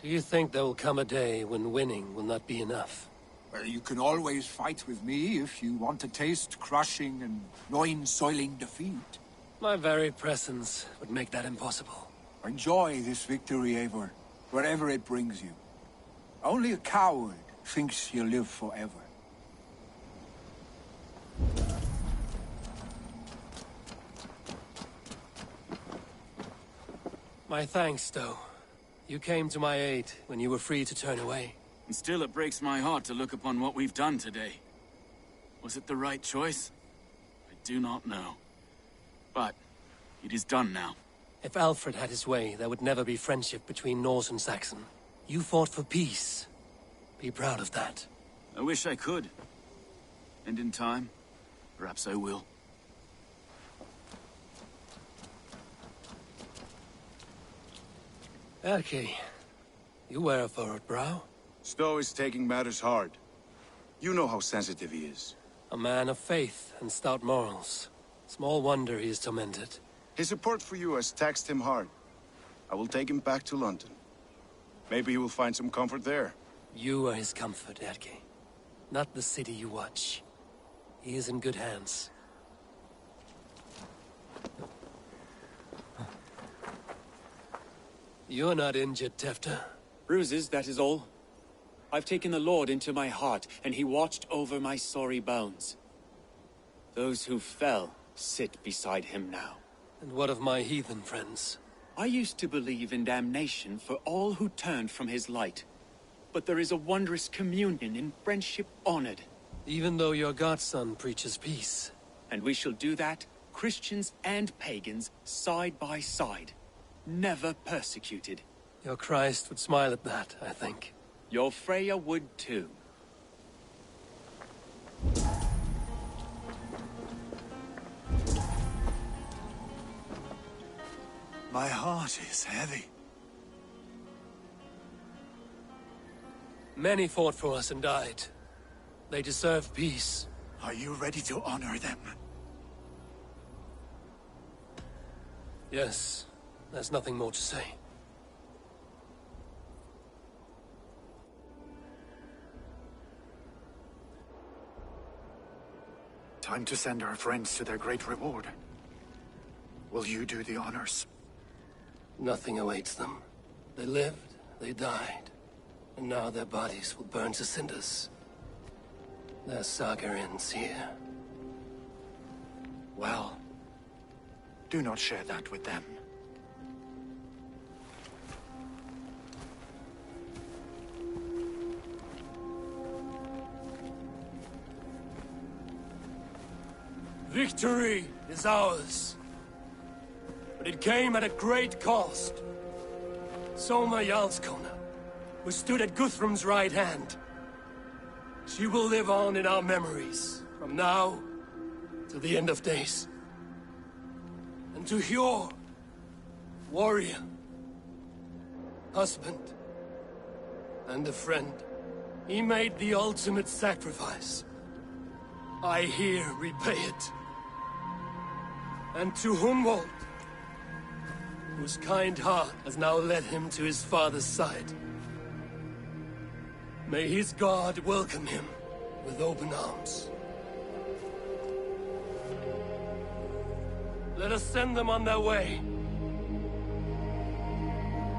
Do you think there will come a day when winning will not be enough? Well, you can always fight with me if you want to taste crushing and loin-soiling defeat. My very presence would make that impossible. Enjoy this victory, Eivor, wherever it brings you. Only a coward thinks he'll live forever. My thanks, Stowe. You came to my aid when you were free to turn away. And still it breaks my heart to look upon what we've done today. Was it the right choice? I do not know. But it is done now. If Alfred had his way, there would never be friendship between Norse and Saxon. You fought for peace. Be proud of that. I wish I could. And in time, perhaps I will. Erke, you wear a furrowed brow. Stowe is taking matters hard. You know how sensitive he is. A man of faith and stout morals. Small wonder he is tormented. His support for you has taxed him hard. I will take him back to London. Maybe he will find some comfort there. You are his comfort, Erke. Not the city you watch. He is in good hands. You're not injured, Tefta. Bruises, that is all. I've taken the Lord into my heart, and he watched over my sorry bones. Those who fell sit beside him now. And what of my heathen friends? I used to believe in damnation for all who turned from his light. But there is a wondrous communion in friendship honored. Even though your godson preaches peace. And we shall do that, Christians and pagans, side by side. Never persecuted. Your Christ would smile at that, I think. Your Freya would too. My heart is heavy. Many fought for us and died. They deserve peace. Are you ready to honor them? Yes. There's nothing more to say. Time to send our friends to their great reward. Will you do the honors? Nothing awaits them. They lived, they died, and now their bodies will burn to cinders. Their saga ends here. Well, do not share that with them. Victory is ours. But it came at a great cost. Soma Jarlskona, who stood at Guthrum's right hand. She will live on in our memories, from now to the end of days. And to Hjor, warrior, husband, and a friend, he made the ultimate sacrifice. I here repay it. And to Hunwald, whose kind heart has now led him to his father's side. May his God welcome him with open arms. Let us send them on their way.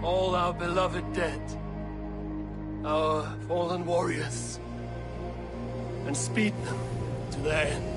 All our beloved dead, our fallen warriors, and speed them to their end.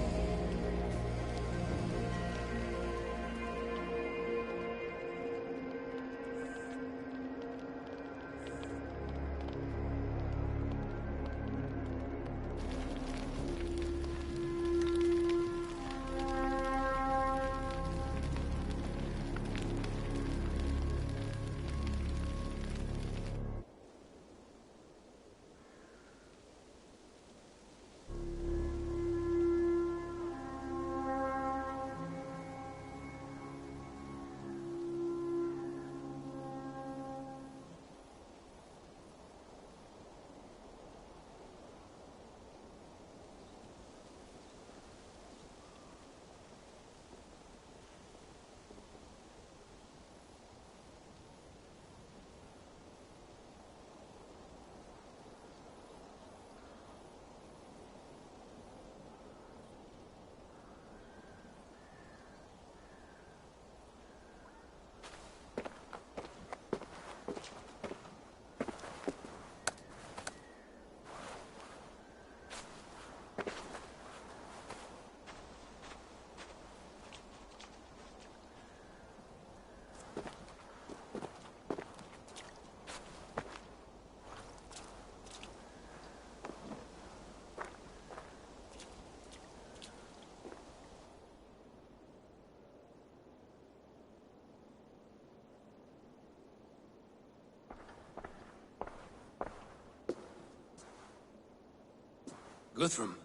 Guthrum.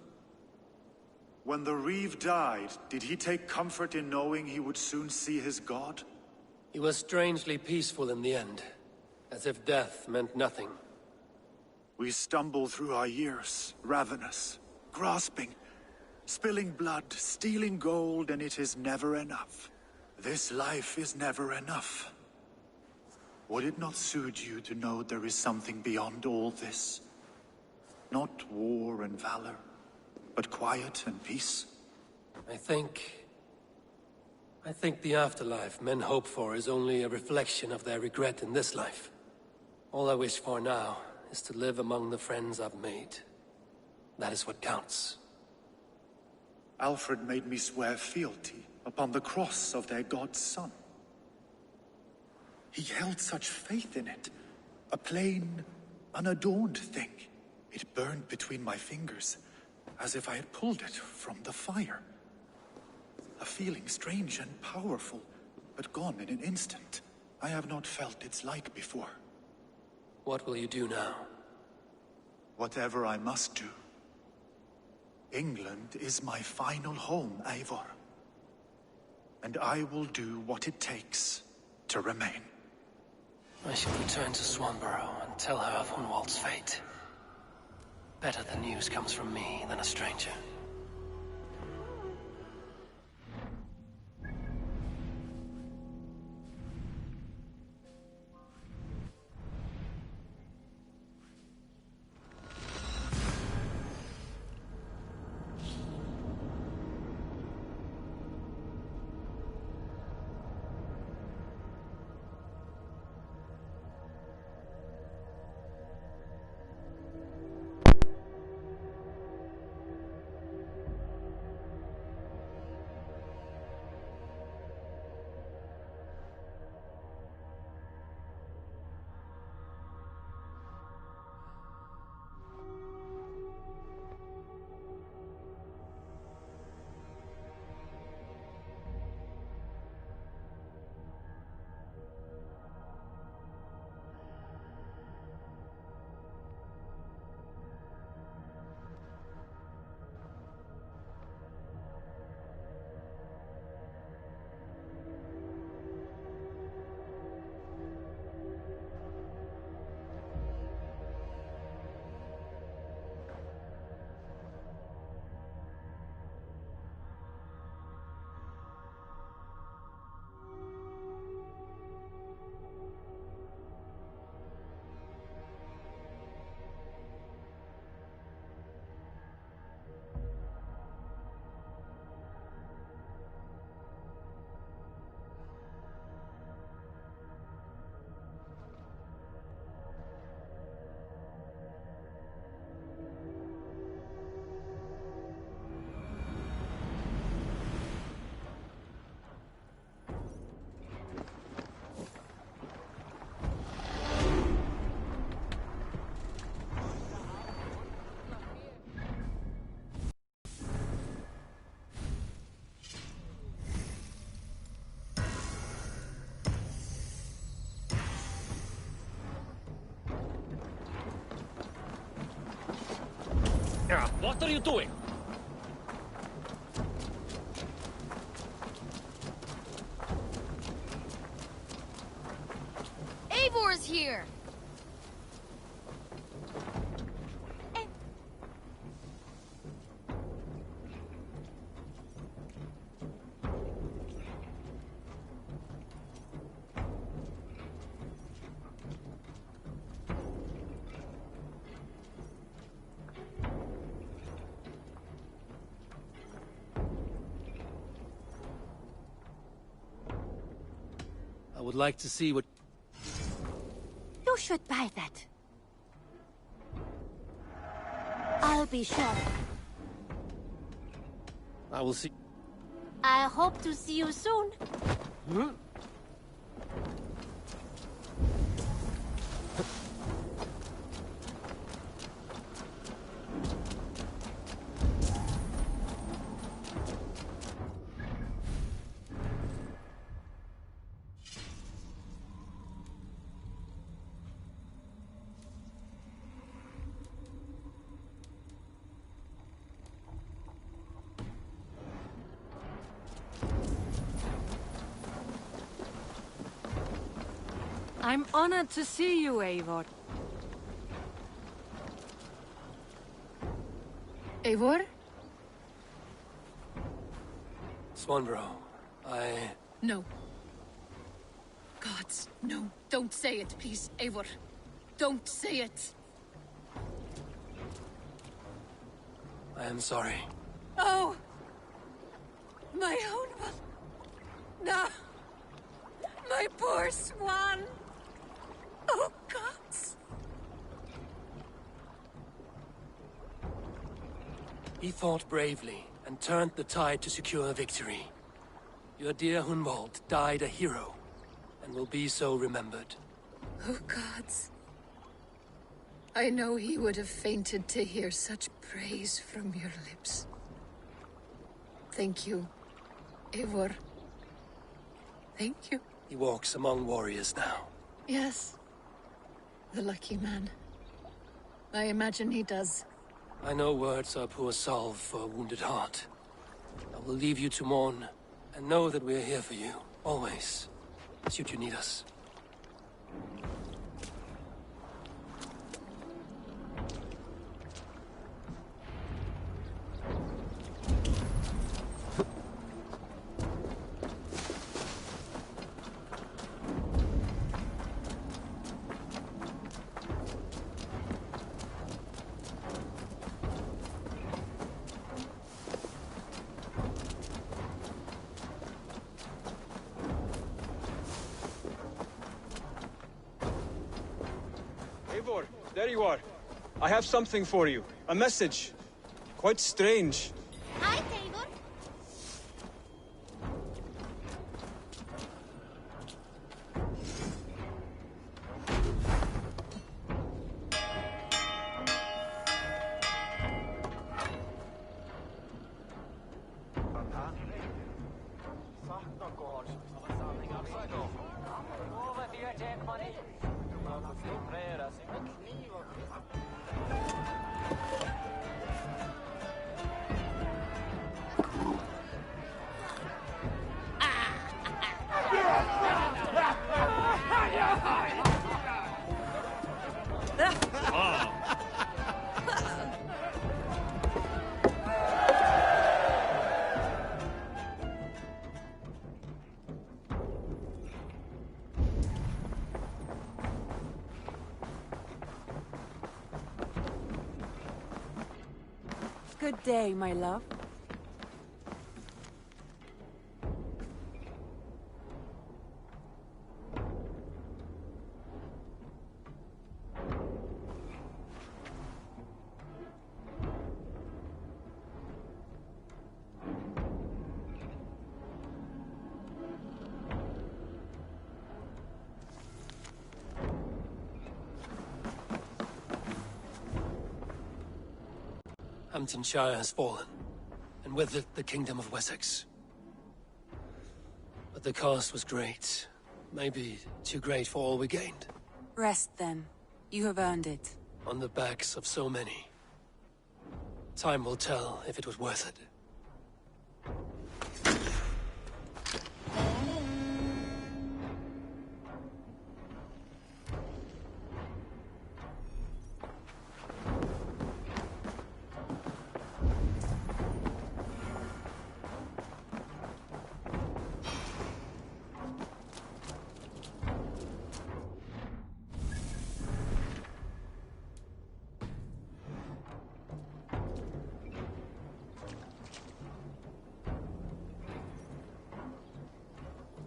When the Reeve died, did he take comfort in knowing he would soon see his god? He was strangely peaceful in the end, as if death meant nothing. We stumble through our years, ravenous, grasping, spilling blood, stealing gold, and it is never enough. This life is never enough. Would it not suit you to know there is something beyond all this? Not war and valor, but quiet and peace? I think the afterlife men hope for is only a reflection of their regret in this life. All I wish for now is to live among the friends I've made. That is what counts. Alfred made me swear fealty upon the cross of their god's son. He held such faith in it, a plain, unadorned thing. It burned between my fingers, as if I had pulled it from the fire. A feeling strange and powerful, but gone in an instant. I have not felt its like before. What will you do now? Whatever I must do. England is my final home, Eivor. And I will do what it takes to remain. I should return to Swanborough and tell her of Hunwald's fate. Better the news comes from me than a stranger. What are you doing? Eivor's here! I would like to see what... You should buy that. I'll be sure. I will see... I hope to see you soon. Hmm? I'm honored to see you, Eivor. Eivor? Swanborough, I... No. Gods, no. Don't say it, please, Eivor. Don't say it. I am sorry. Oh! My own one. No! My poor swan! Oh, gods! He fought bravely and turned the tide to secure a victory. Your dear Hunwald died a hero, and will be so remembered. Oh, gods. I know he would have fainted to hear such praise from your lips. Thank you, Eivor. Thank you. He walks among warriors now. Yes. The lucky man. I imagine he does. I know words are poor salve for a wounded heart. I will leave you to mourn, and know that we are here for you, always, should you need us. Eivor, there you are. I have something for you. A message. Quite strange. Hi, Eivor. Good day, my love. Hamptonshire has fallen, and with it the Kingdom of Wessex. But the cost was great. Maybe too great for all we gained. Rest then. You have earned it. On the backs of so many. Time will tell if it was worth it.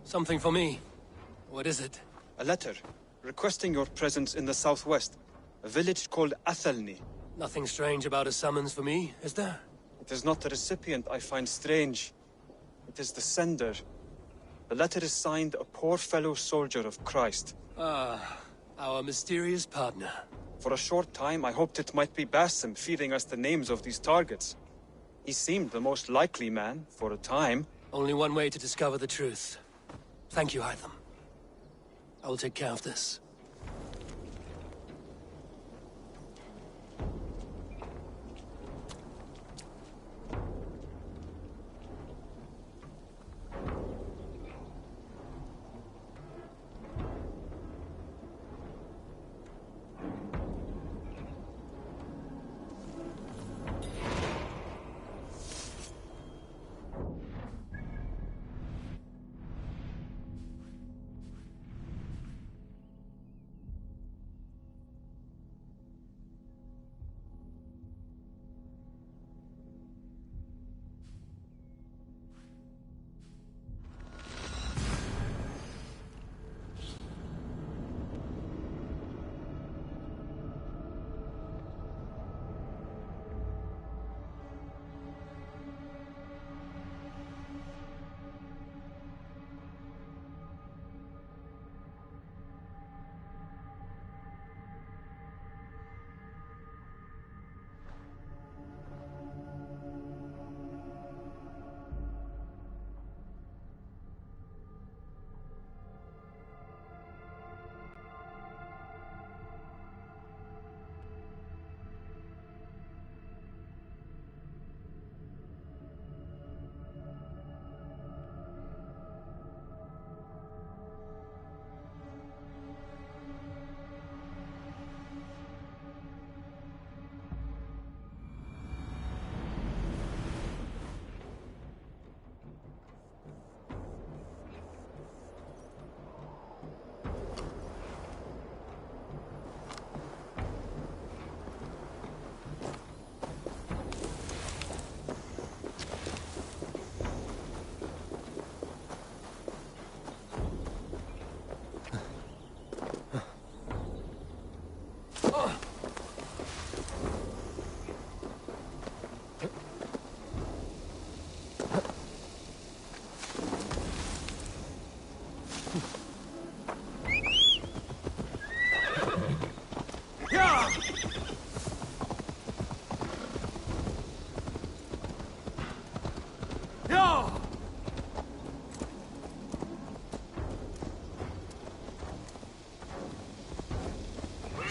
Something for me. What is it? A letter requesting your presence in the southwest. A village called Athelney. Nothing strange about a summons for me, is there? It is not the recipient I find strange. It is the sender. The letter is signed a poor fellow soldier of Christ. Ah, our mysterious partner. For a short time, I hoped it might be Basim feeding us the names of these targets. He seemed the most likely man, for a time. Only one way to discover the truth. Thank you, Hytham. I will take care of this.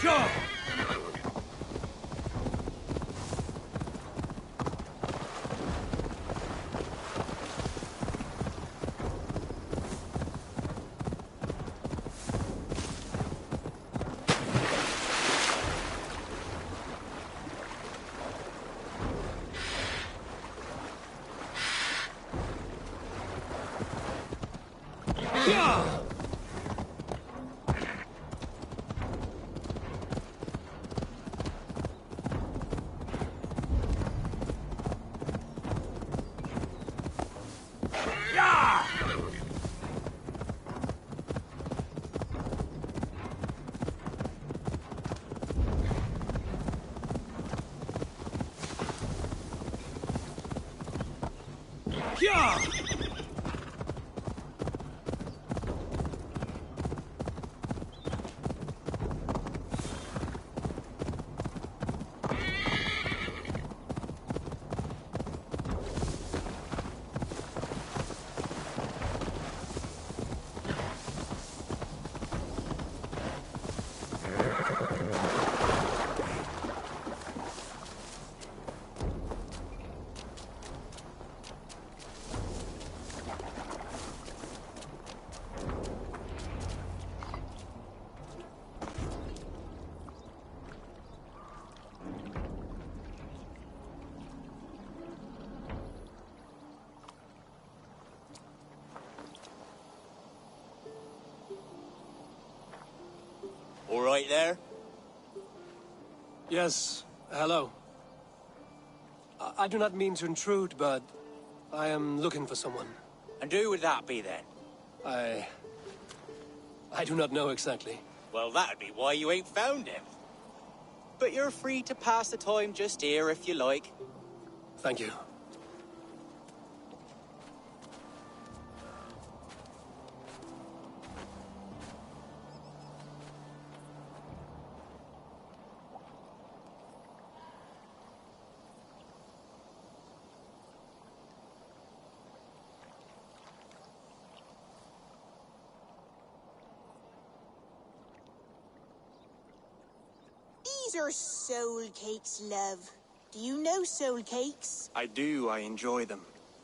Go! Yeah! All right there? Yes, hello. I do not mean to intrude, but I am looking for someone. And who would that be then? I do not know exactly. Well, that'd be why you ain't found him. But you're free to pass the time just here if you like. Thank you. These are soul cakes, love. Do you know soul cakes? I do. I enjoy them.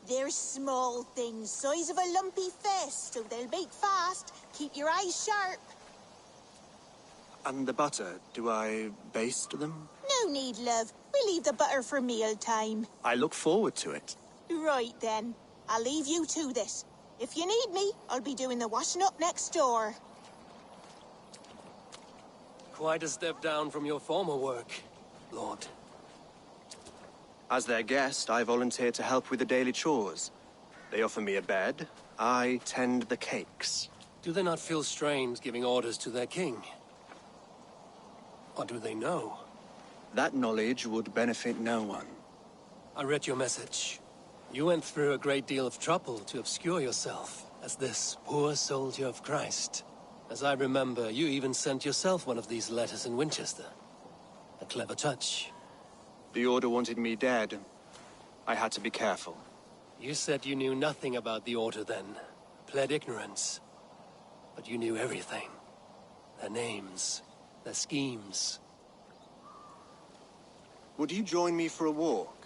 They're small things, size of a lumpy fist, so they'll bake fast. Keep your eyes sharp. And the butter, do I baste them? No need, love. We'll leave the butter for meal time. I look forward to it. Right then. I'll leave you to this. If you need me, I'll be doing the washing up next door. Quite a step down from your former work, Lord. As their guest, I volunteer to help with the daily chores. They offer me a bed. I tend the cakes. Do they not feel strange giving orders to their king? Or do they know? That knowledge would benefit no one. I read your message. You went through a great deal of trouble to obscure yourself as this poor soldier of Christ. As I remember, you even sent yourself one of these letters in Winchester. A clever touch. The Order wanted me dead. I had to be careful. You said you knew nothing about the Order then. Pled ignorance. But you knew everything. Their names, their schemes. Would you join me for a walk?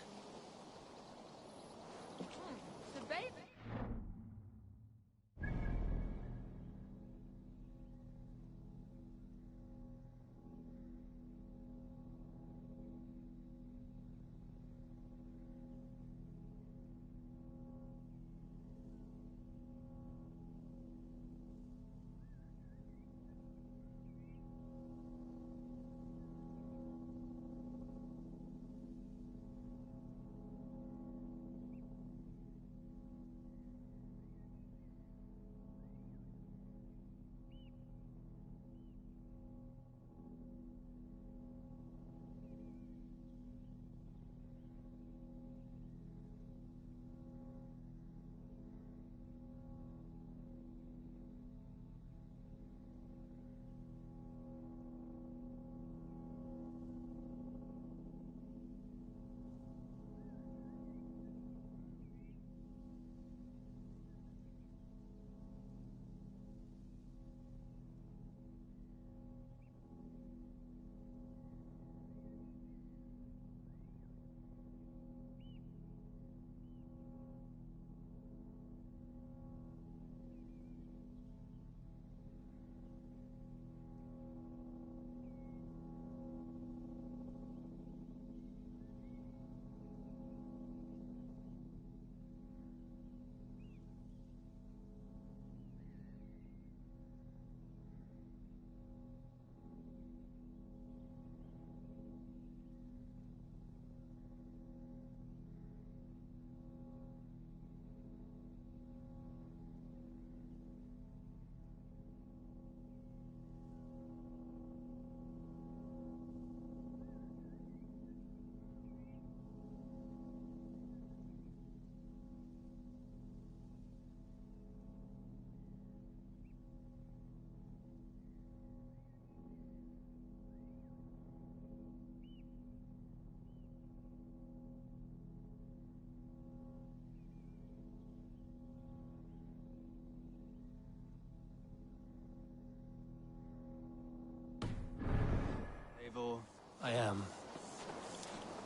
am.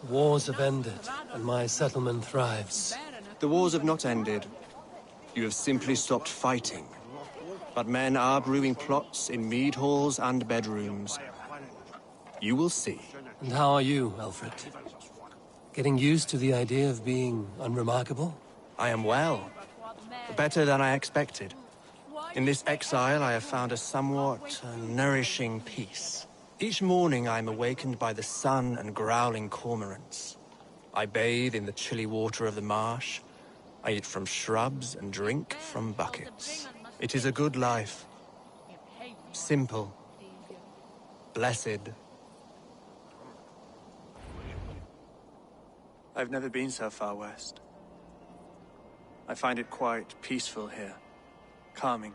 Wars have ended, and my settlement thrives. The wars have not ended. You have simply stopped fighting. But men are brewing plots in mead halls and bedrooms. You will see. And how are you, Alfred? Getting used to the idea of being unremarkable? I am well. Better than I expected. In this exile, I have found a somewhat nourishing peace. Each morning, I am awakened by the sun and growling cormorants. I bathe in the chilly water of the marsh. I eat from shrubs and drink from buckets. It is a good life. Simple. Blessed. I've never been so far west. I find it quite peaceful here. Calming.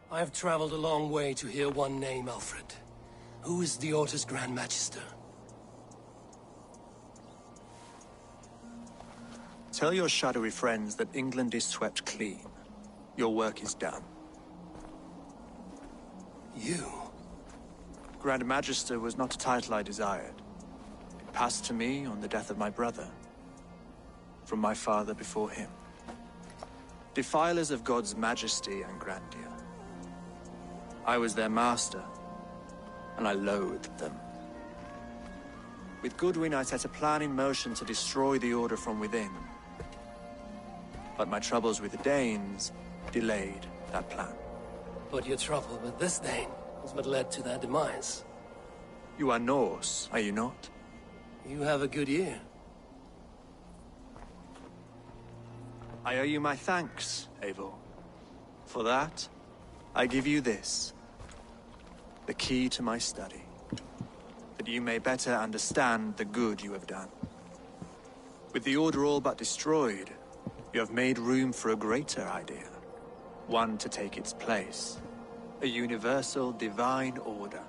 I have traveled a long way to hear one name, Alfred. Who is the Orta's Grand Magister? Tell your shadowy friends that England is swept clean. Your work is done. You? Grand Magister was not a title I desired. It passed to me on the death of my brother. From my father before him. Defilers of God's majesty and grandeur. I was their master, and I loathed them. With Goodwin, I set a plan in motion to destroy the Order from within. But my troubles with the Danes delayed that plan. But your trouble with this Dane was what led to their demise. You are Norse, are you not? You have a good ear. I owe you my thanks, Eivor. For that, I give you this. The key to my study. That you may better understand the good you have done. With the Order all but destroyed, you have made room for a greater idea. One to take its place. A universal divine order,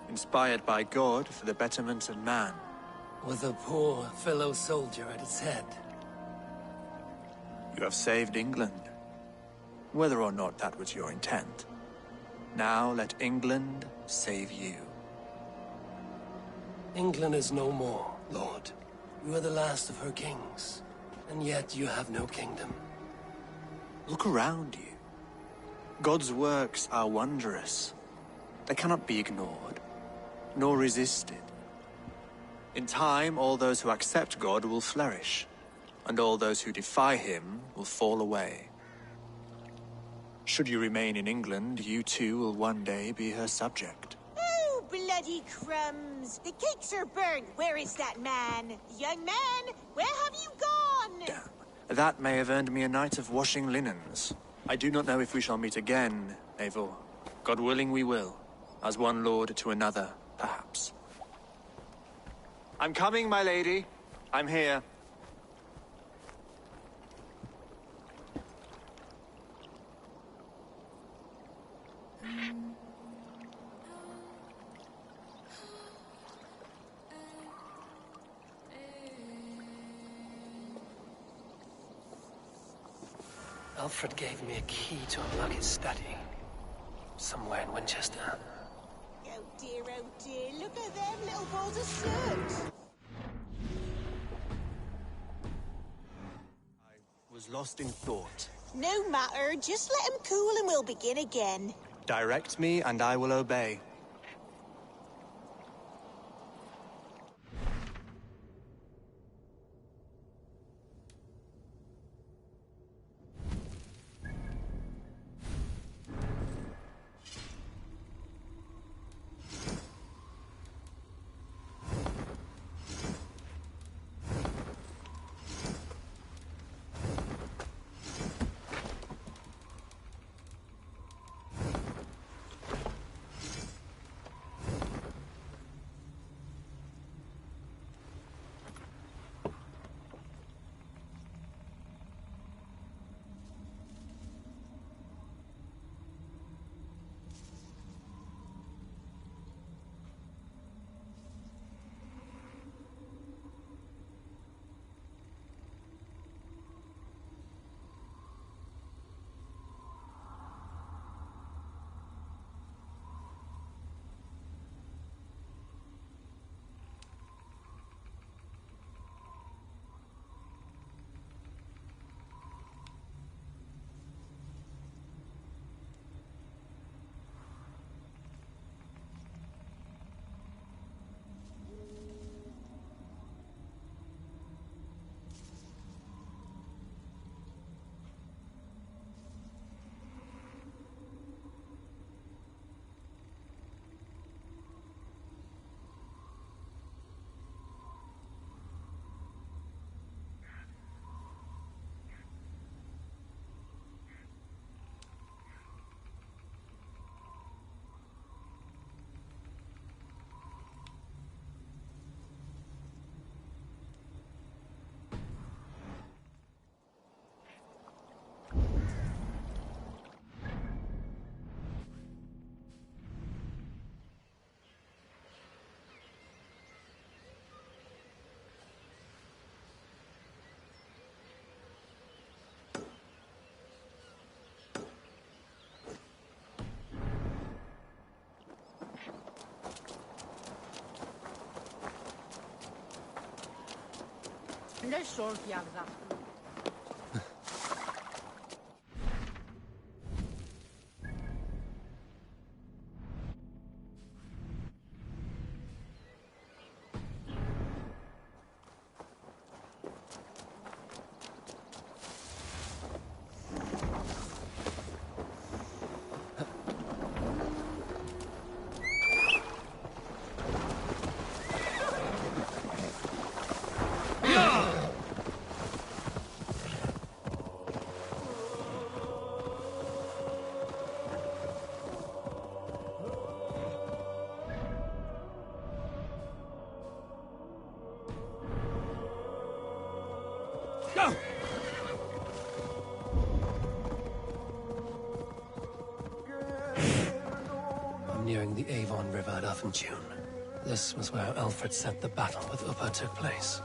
inspired by God for the betterment of man. With a poor fellow soldier at its head. You have saved England, whether or not that was your intent. Now let England save you. England is no more, Lord. You are the last of her kings, and yet you have no kingdom. Look around you. God's works are wondrous. They cannot be ignored, nor resisted. In time, all those who accept God will flourish, and all those who defy him will fall away. Should you remain in England, you too will one day be her subject. Oh, bloody crumbs! The cakes are burnt! Where is that man? Young man, where have you gone? Damn. That may have earned me a night of washing linens. I do not know if we shall meet again, Eivor. God willing we will. As one lord to another, perhaps. I'm coming, my lady. I'm here. Alfred gave me a key to unlock his study. Somewhere in Winchester. Oh dear, look at them little balls of soot! I was lost in thought. No matter, just let him cool and we'll begin again. Direct me and I will obey. Ende sorgjarða. I'm nearing the Avon River at Uffentune. This was where Alfred said the battle with Uppa took place.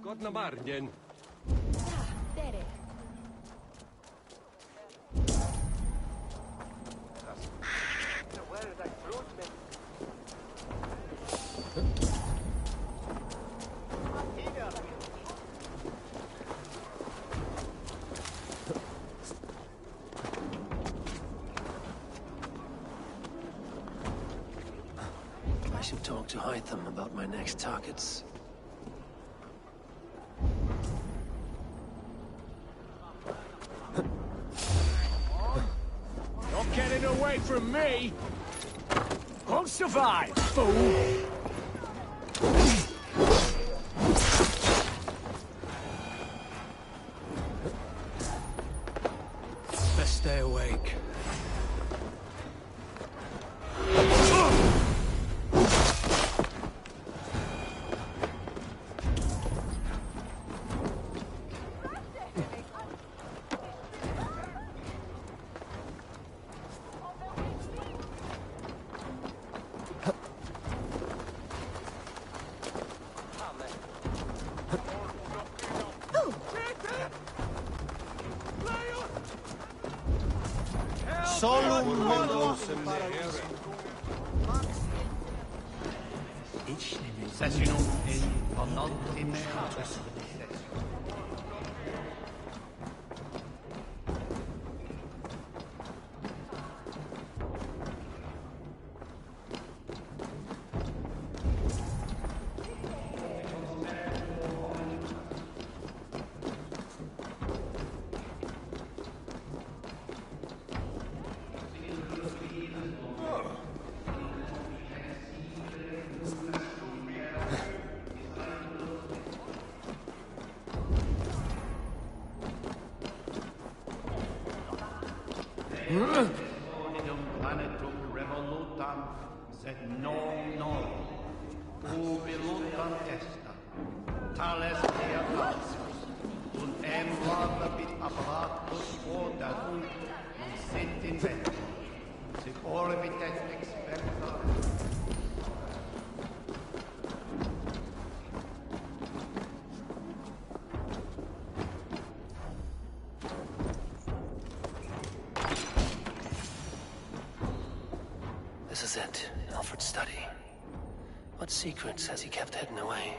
God na marnien. I should talk to Hytham about my next targets. Not getting away from me! Won't survive, fool! Best stay awake. solum modo Sessionum in Ponontim Habes. Onidum planetum revolutam, sed non noi. Ubi lutam esta, tales dea falsus, un labit apparatus quodam, non sit in vento, sic orbitet experta. This is it, Alfred's study. What secrets has he kept hidden away?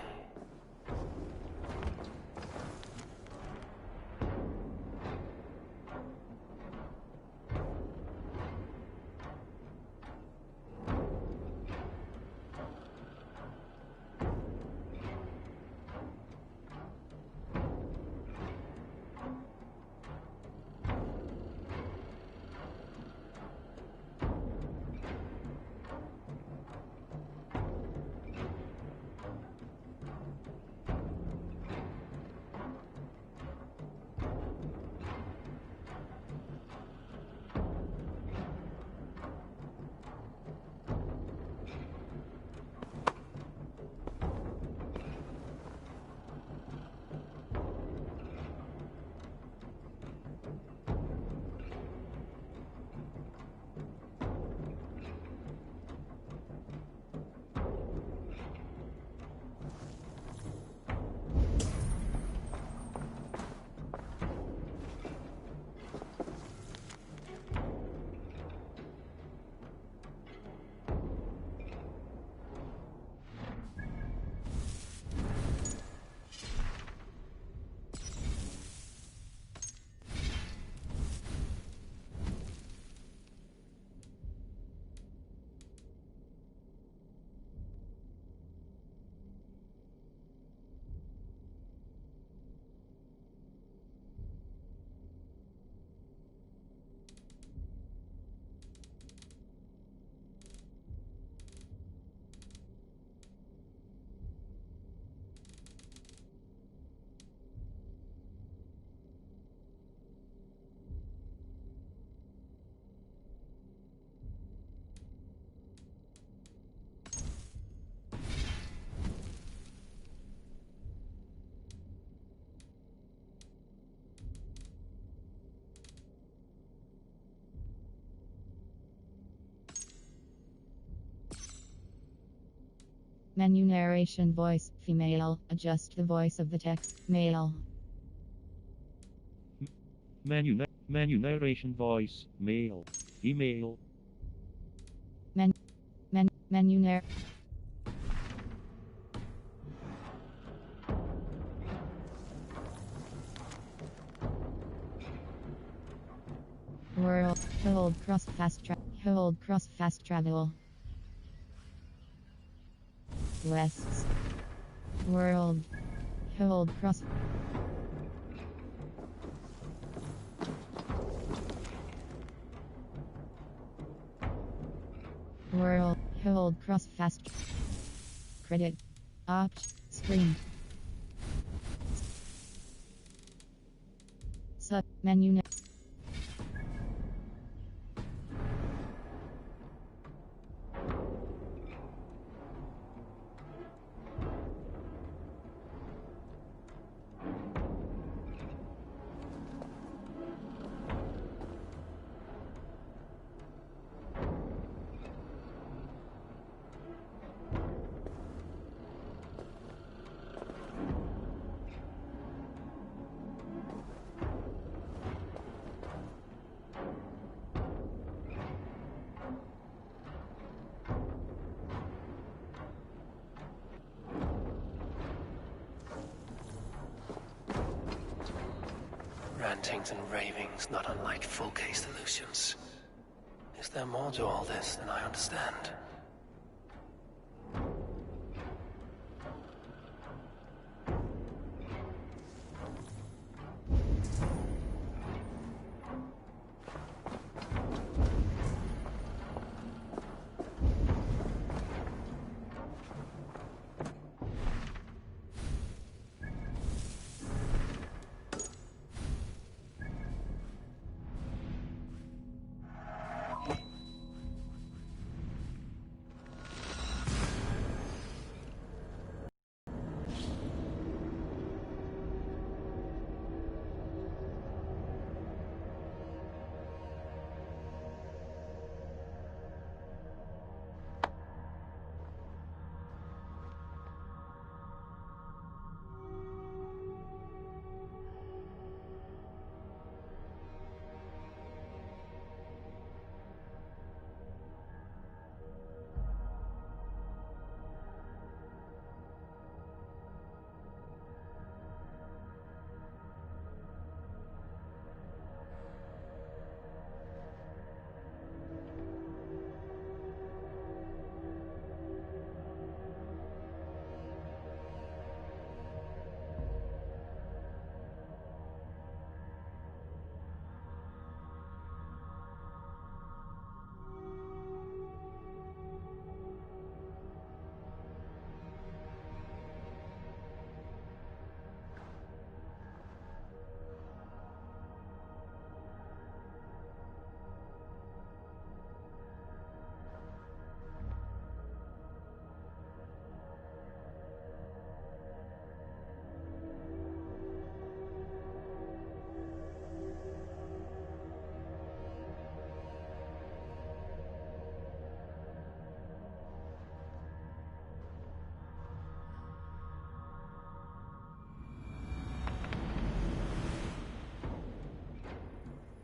Menu narration voice, female. Adjust the voice of the text, male. Menu narration voice, male. Female. Menu narr. World. Hold cross fast travel. Hold cross fast travel. West. World. Hold cross. World. Hold cross fast. Credit. Opt. Screen. Sub. Menu. rantings and ravings not unlike full-case illusions. Is there more to all this than I understand?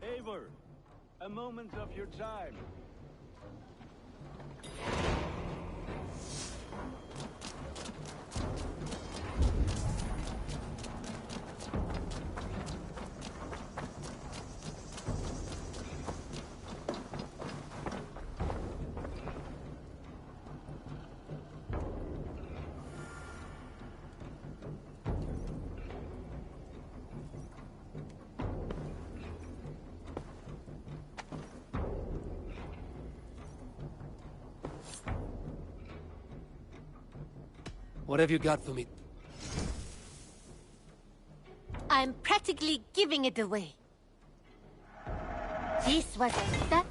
Eivor, a moment of your time. What have you got for me? I'm practically giving it away. This was that.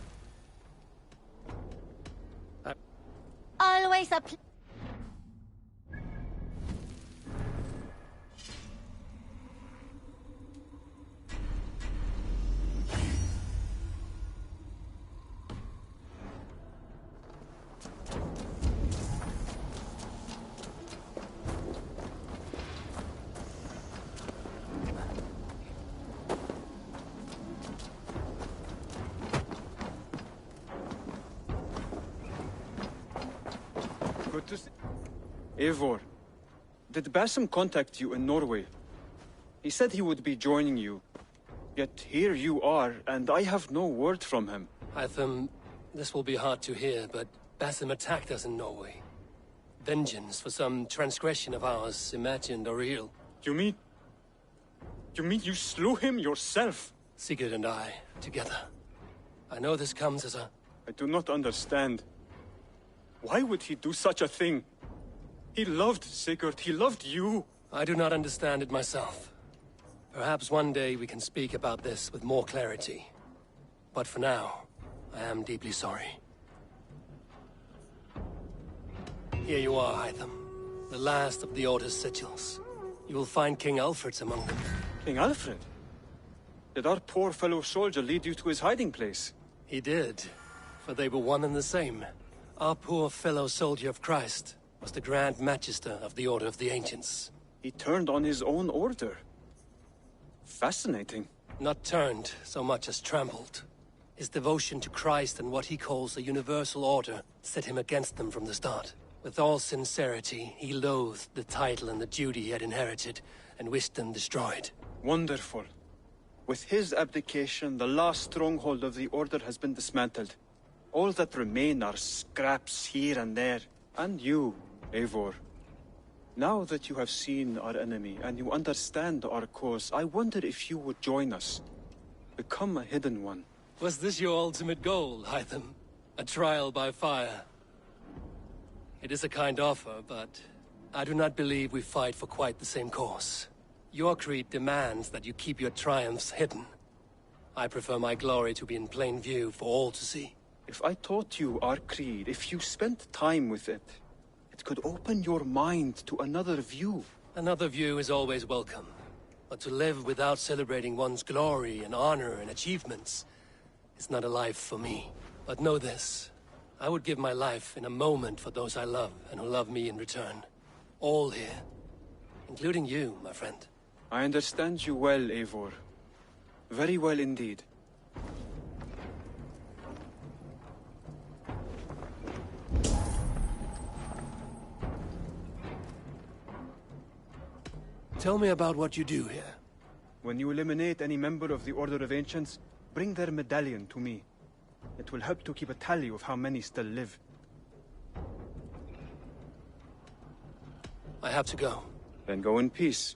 Always a. Good to see. Eivor, did Basim contact you in Norway? He said he would be joining you. Yet here you are, and I have no word from him. Hytham, this will be hard to hear, but Basim attacked us in Norway. Vengeance for some transgression of ours, imagined or real. You mean you slew him yourself? Sigurd and I, together. I know this comes as a... I do not understand. Why would he do such a thing? He loved Sigurd, he loved you. I do not understand it myself. Perhaps one day we can speak about this with more clarity. But for now, I am deeply sorry. Here you are, Hytham. The last of the Order's sigils. You will find King Alfred's among them. King Alfred? Did our poor fellow soldier lead you to his hiding place? He did, for they were one and the same. Our poor fellow soldier of Christ was the Grand Magister of the Order of the Ancients. He turned on his own order. Fascinating. Not turned so much as trampled. His devotion to Christ and what he calls the universal order set him against them from the start. With all sincerity, he loathed the title and the duty he had inherited, and wished them destroyed. Wonderful. With his abdication, the last stronghold of the Order has been dismantled. All that remain are scraps here and there. And you, Eivor. Now that you have seen our enemy and you understand our cause, I wonder if you would join us. Become a hidden one. Was this your ultimate goal, Hytham? A trial by fire? It is a kind offer, but I do not believe we fight for quite the same cause. Your creed demands that you keep your triumphs hidden. I prefer my glory to be in plain view for all to see. If I taught you our creed, if you spent time with it, it could open your mind to another view. Another view is always welcome. But to live without celebrating one's glory and honor and achievements is not a life for me. But know this, I would give my life in a moment for those I love and who love me in return. All here, including you, my friend. I understand you well, Eivor. Very well indeed. Tell me about what you do here. When you eliminate any member of the Order of Ancients, bring their medallion to me. It will help to keep a tally of how many still live. I have to go. Then go in peace.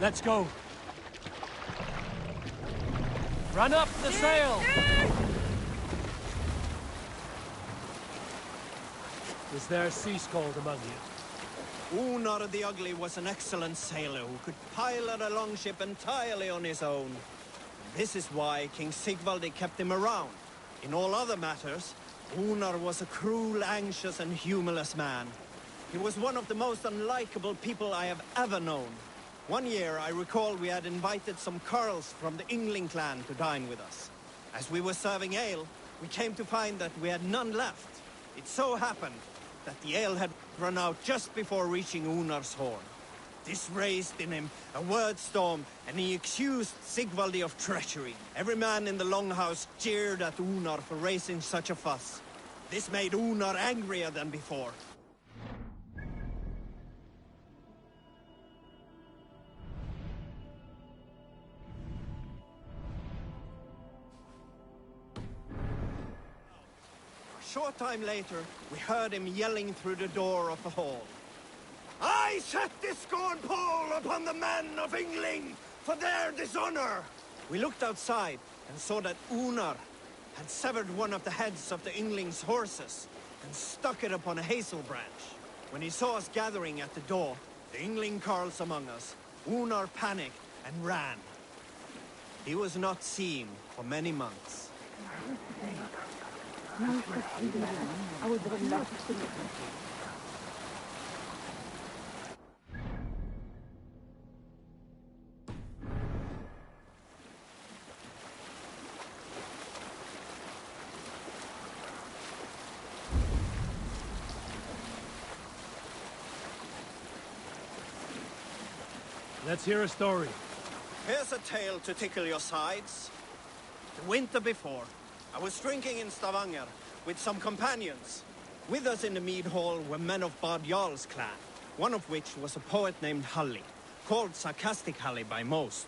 Let's go. Run up the sail! Is there a sea scald among you? Unar the Ugly was an excellent sailor who could pilot a longship entirely on his own. This is why King Sigvaldi kept him around. In all other matters, Unar was a cruel, anxious, and humorless man. He was one of the most unlikable people I have ever known. One year, I recall we had invited some Carls from the Yngling clan to dine with us. As we were serving ale, we came to find that we had none left. It so happened that the ale had run out just before reaching Unar's horn. This raised in him a word storm, and he accused Sigvaldi of treachery. Every man in the longhouse jeered at Unar for raising such a fuss. This made Unar angrier than before. A short time later, we heard him yelling through the door of the hall. I set this scorn pole upon the men of Yngling for their dishonor! We looked outside and saw that Unar had severed one of the heads of the Yngling's horses and stuck it upon a hazel branch. When he saw us gathering at the door, the Yngling Carls among us, Unar panicked and ran. He was not seen for many months. Let's hear a story. Here's a tale to tickle your sides. The winter before, I was drinking in Stavanger with some companions. With us in the mead hall were men of Bard Jarl's clan, one of which was a poet named Halli, called Sarcastic Halli by most.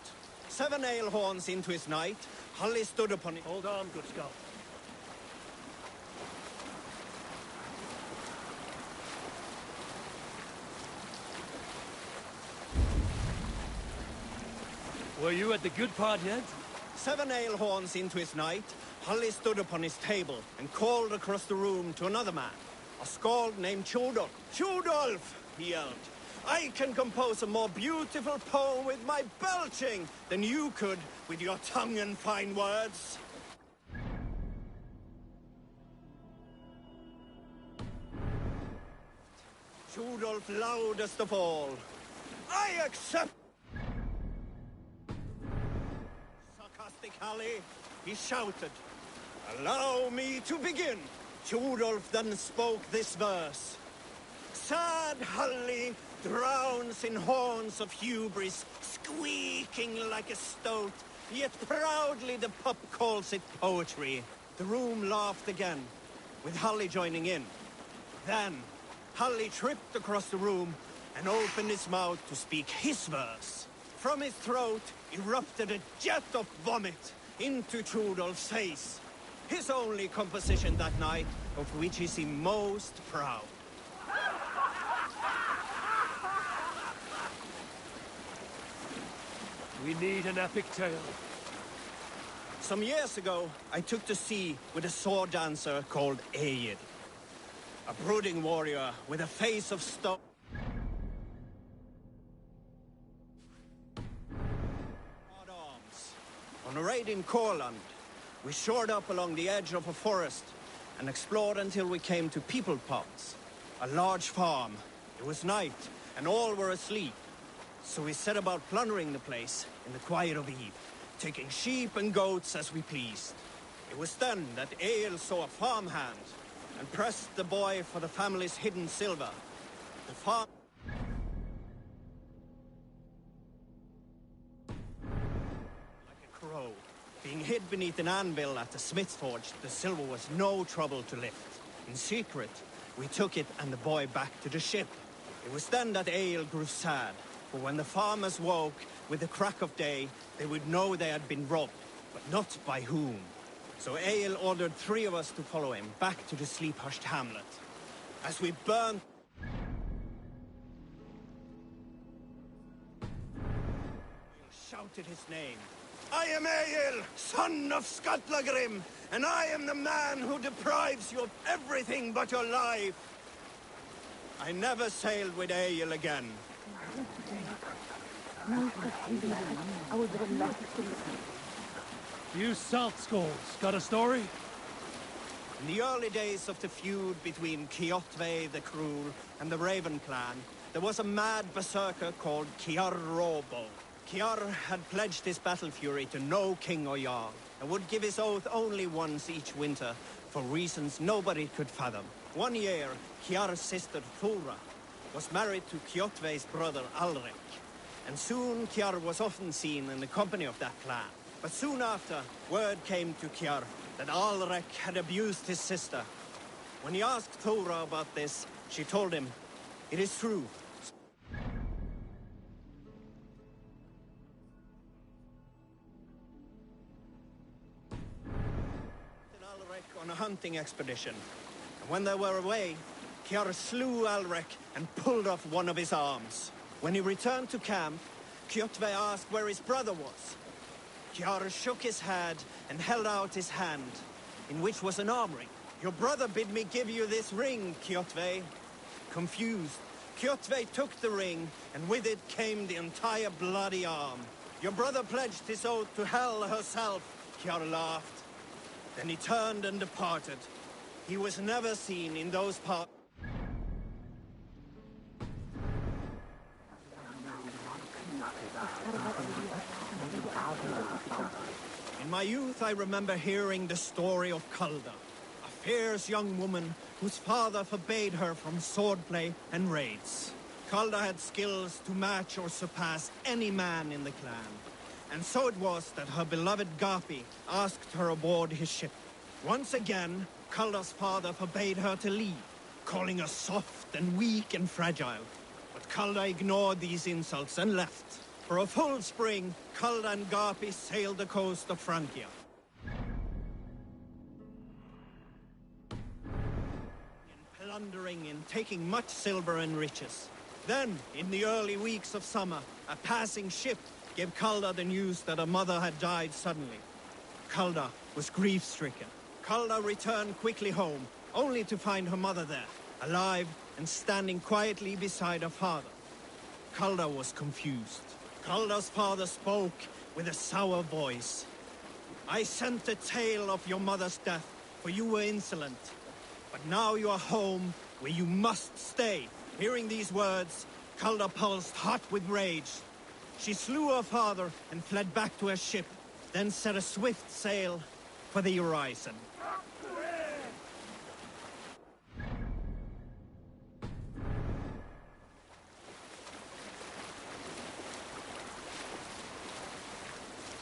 7 ale horns into his night, Halli stood upon it. Hold on, good Skull. Were you at the good part yet? 7 ale horns into his night, Halli stood upon his table and called across the room to another man, a skald named Tjodolf. Tjodolf, he yelled, I can compose a more beautiful poem with my belching than you could with your tongue and fine words. Tjodolf loudest of all, I accept. Halli, he shouted, allow me to begin. Tjodolf then spoke this verse. Sad Halli drowns in horns of hubris, squeaking like a stoat, yet proudly the pup calls it poetry. The room laughed again, with Halli joining in. Then, Halli tripped across the room and opened his mouth to speak his verse. From his throat erupted a jet of vomit into Tjodolf's face. His only composition that night, of which he seemed most proud. We need an epic tale. Some years ago, I took to sea with a sword dancer called Egil. A brooding warrior with a face of stone. On a raid in Courland, we shored up along the edge of a forest and explored until we came to People Pots, a large farm. It was night, and all were asleep. So we set about plundering the place in the quiet of eve, taking sheep and goats as we pleased. It was then that Egil saw a farmhand and pressed the boy for the family's hidden silver. The farm... Being hid beneath an anvil at the smith's forge, the silver was no trouble to lift. In secret, we took it and the boy back to the ship. It was then that Egil grew sad, for when the farmers woke with the crack of day, they would know they had been robbed, but not by whom. So Egil ordered 3 of us to follow him back to the sleep-hushed hamlet. As we burned... shouted his name. I am Egil, son of Skatlagrim, and I am the man who deprives you of everything but your life. I never sailed with Egil again. You salt skulls, got a story? In the early days of the feud between Kjotve the Cruel and the Raven clan, there was a mad berserker called Kiar Robo. Kiar had pledged his battle fury to no king or jarl, and would give his oath only once each winter, for reasons nobody could fathom. One year, Kiar's sister Thora was married to Kjotve's brother Alrek, and soon Kiar was often seen in the company of that clan. But soon after, word came to Kiar that Alrek had abused his sister. When he asked Thora about this, she told him, "It is true." Alrek on a hunting expedition. And when they were away, Kiar slew Alrek and pulled off one of his arms. When he returned to camp, Kjotve asked where his brother was. Kiar shook his head and held out his hand, in which was an arm ring. "Your brother bid me give you this ring, Kjotve." Confused, Kjotve took the ring, and with it came the entire bloody arm. "Your brother pledged his oath to Hel herself," Kiar laughed. Then he turned and departed. He was never seen in those parts. In my youth, I remember hearing the story of Kalda, a fierce young woman whose father forbade her from swordplay and raids. Kalda had skills to match or surpass any man in the clan. And so it was that her beloved Garpi asked her aboard his ship. Once again, Kalda's father forbade her to leave, calling her soft and weak and fragile. But Kalda ignored these insults and left. For a full spring, Kalda and Garpi sailed the coast of Francia. Plundering and taking much silver and riches. Then, in the early weeks of summer, a passing ship gave Kalda the news that her mother had died suddenly. Kalda was grief-stricken. Kalda returned quickly home, only to find her mother there, alive and standing quietly beside her father. Kalda was confused. Kalda's father spoke with a sour voice. "I sent the tale of your mother's death, for you were insolent. But now you are home, where you must stay." Hearing these words, Kalda pulsed hot with rage. She slew her father and fled back to her ship, then set a swift sail for the horizon.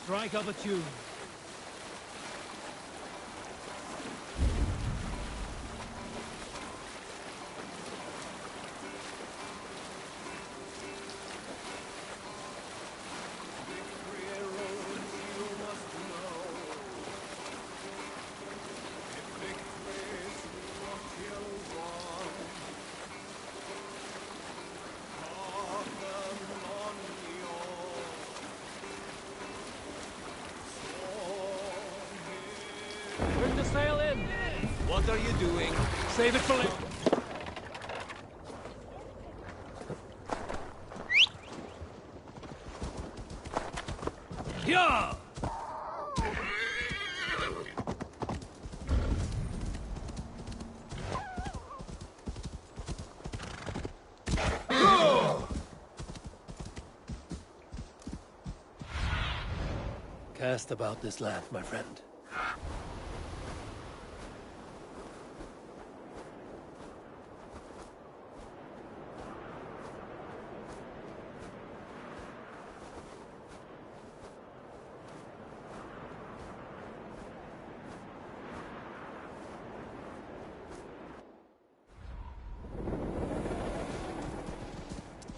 Strike up a tune. Bring the sail in! What are you doing? Save it for later. Yeah! Cast about this land, my friend.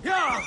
Yeah!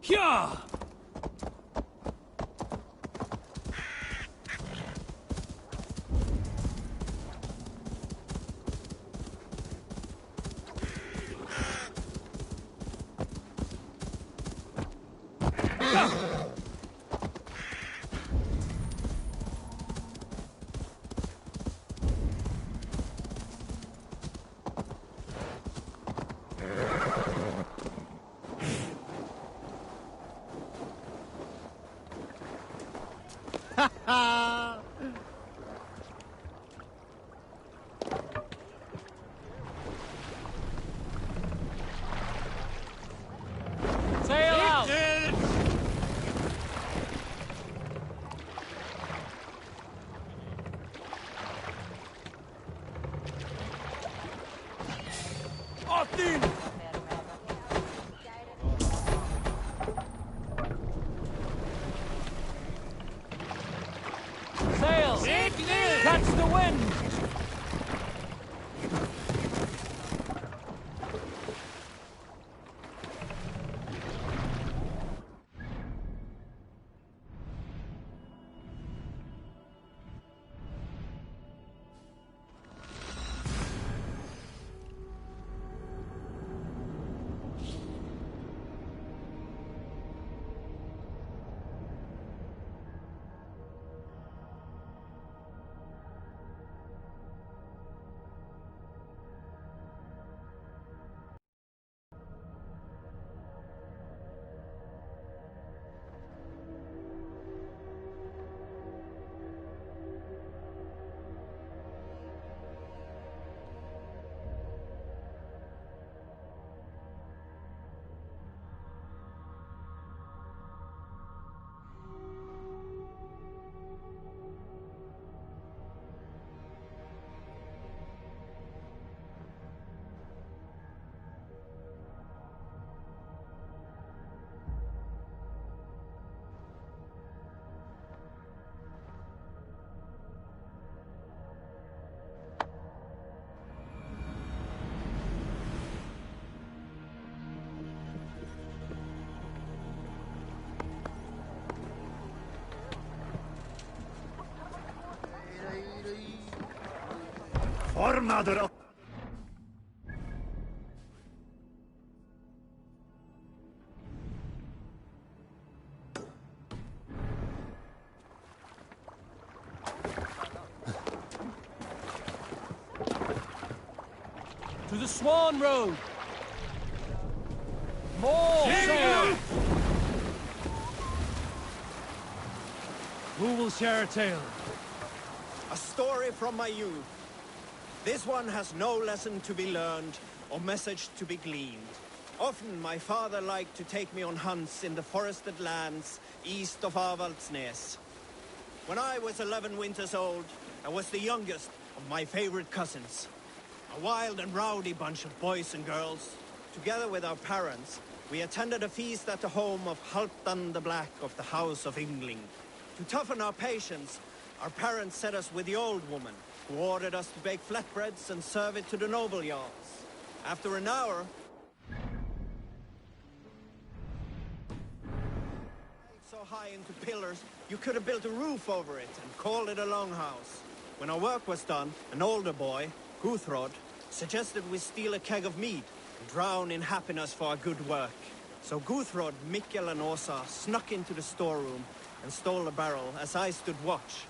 Hyah! Sail out! Off-in! Sail! Catch the wind! Mother of... To the Swan Road! More sail! Who will share a tale? A story from my youth. This one has no lesson to be learned or message to be gleaned. Often my father liked to take me on hunts in the forested lands east of Avaldsnes. When I was 11 winters old, I was the youngest of my favorite cousins. A wild and rowdy bunch of boys and girls. Together with our parents, we attended a feast at the home of Halfdan the Black of the House of Yngling. To toughen our patience, our parents set us with the old woman, who ordered us to bake flatbreads and serve it to the noble jarls. After an hour, so high into pillars, you could have built a roof over it and called it a longhouse. When our work was done, an older boy, Guthrod, suggested we steal a keg of mead and drown in happiness for our good work. So Guthrod, Mikkel and Åsa snuck into the storeroom and stole a barrel as I stood watch.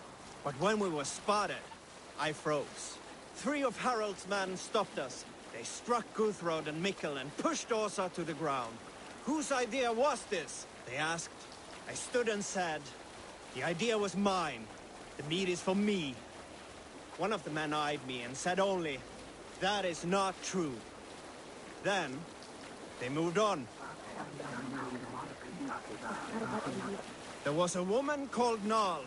But when we were spotted, I froze. 3 of Harald's men stopped us. They struck Guthrod and Mikkel and pushed Åsa to the ground. Whose idea was this? They asked. I stood and said, the idea was mine. The meat is for me. One of the men eyed me and said only, that is not true. Then, they moved on. There was a woman called Nal,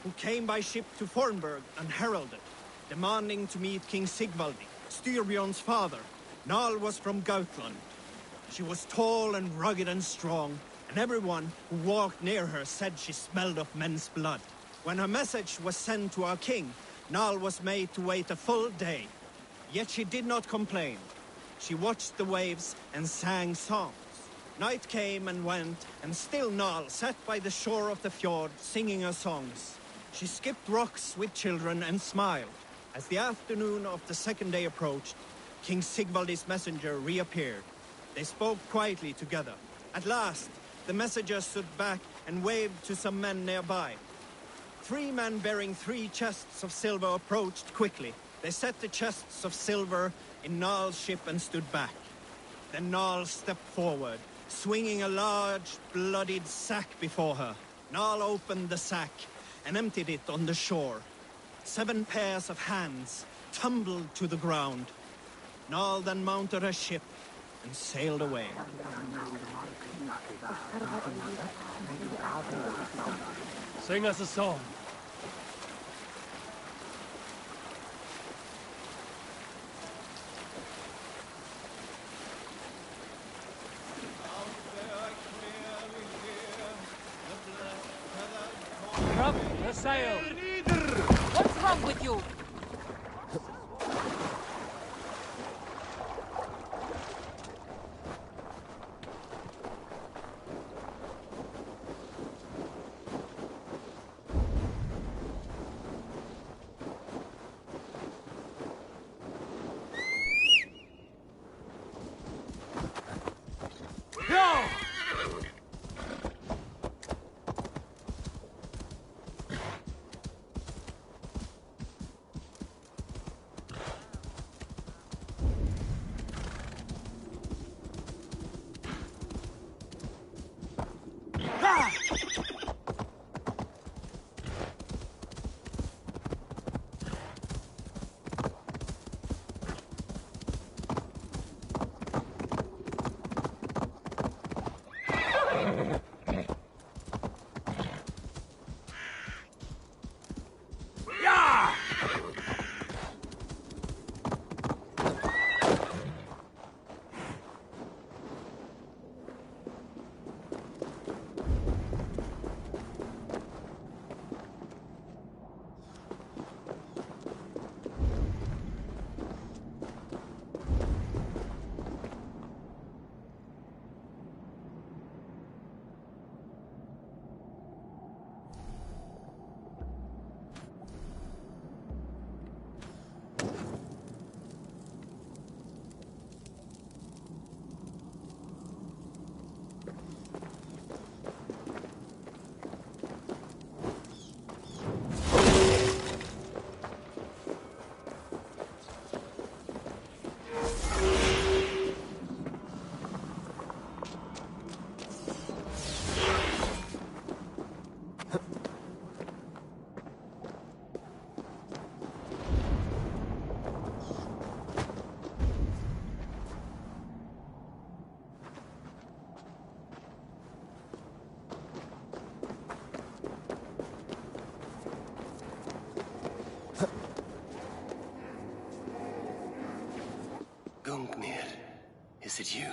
who came by ship to Fornburg unheralded, demanding to meet King Sigvaldi, Styrbjorn's father. Nal was from Gautland. She was tall and rugged and strong, and everyone who walked near her said she smelled of men's blood. When her message was sent to our king, Nal was made to wait a full day. Yet she did not complain. She watched the waves and sang songs. Night came and went, and still Nal sat by the shore of the fjord singing her songs. She skipped rocks with children and smiled. As the afternoon of the second day approached, King Sigvaldi's messenger reappeared. They spoke quietly together. At last, the messenger stood back and waved to some men nearby. 3 men bearing 3 chests of silver approached quickly. They set the chests of silver in Nal's ship and stood back. Then Nal stepped forward, swinging a large, bloodied sack before her. Nal opened the sack and emptied it on the shore. 7 pairs of hands tumbled to the ground. Nal then mounted her ship and sailed away. Sing us a song. Drop the sail! What's wrong with you? Gungmir, is it you?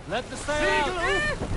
Let the sail out!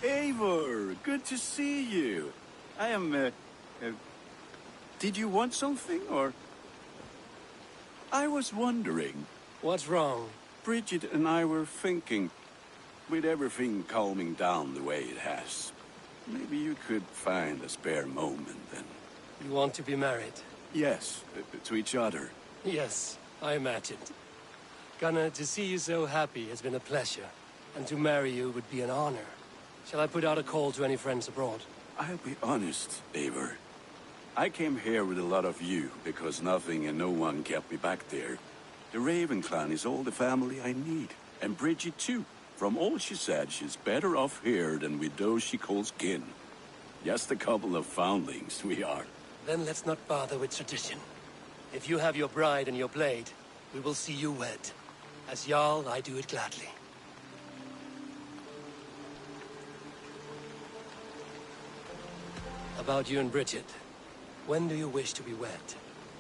Eivor, good to see you. I am, did you want something, or? I was wondering. What's wrong? Bridget and I were thinking, with everything calming down the way it has, maybe you could find a spare moment and... You want to be married? Yes, to each other. Yes, I imagined. Gunnar, to see you so happy has been a pleasure. And to marry you would be an honor. Shall I put out a call to any friends abroad? I'll be honest, Eivor. I came here with a lot of you because nothing and no one kept me back there. The Raven clan is all the family I need. And Bridget too. From all she said, she's better off here than with those she calls kin. Just a couple of foundlings we are. Then let's not bother with tradition. If you have your bride and your blade, we will see you wed. As Jarl, I do it gladly. About you and Bridget, when do you wish to be wed?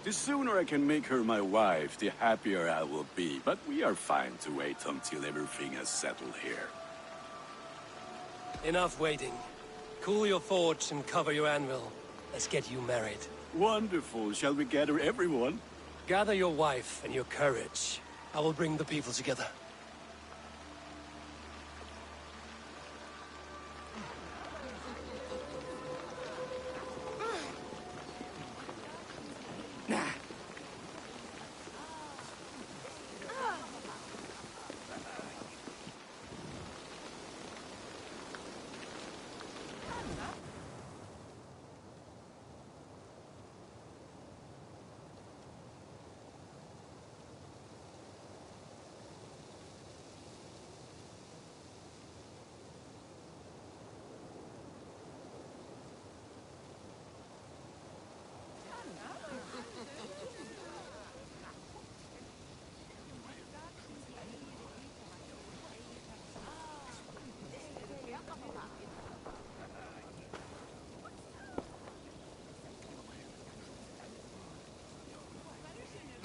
The sooner I can make her my wife, the happier I will be. But we are fine to wait until everything has settled here. Enough waiting. Cool your forge and cover your anvil. Let's get you married. Wonderful. Shall we gather everyone? Gather your wife and your courage. I will bring the people together.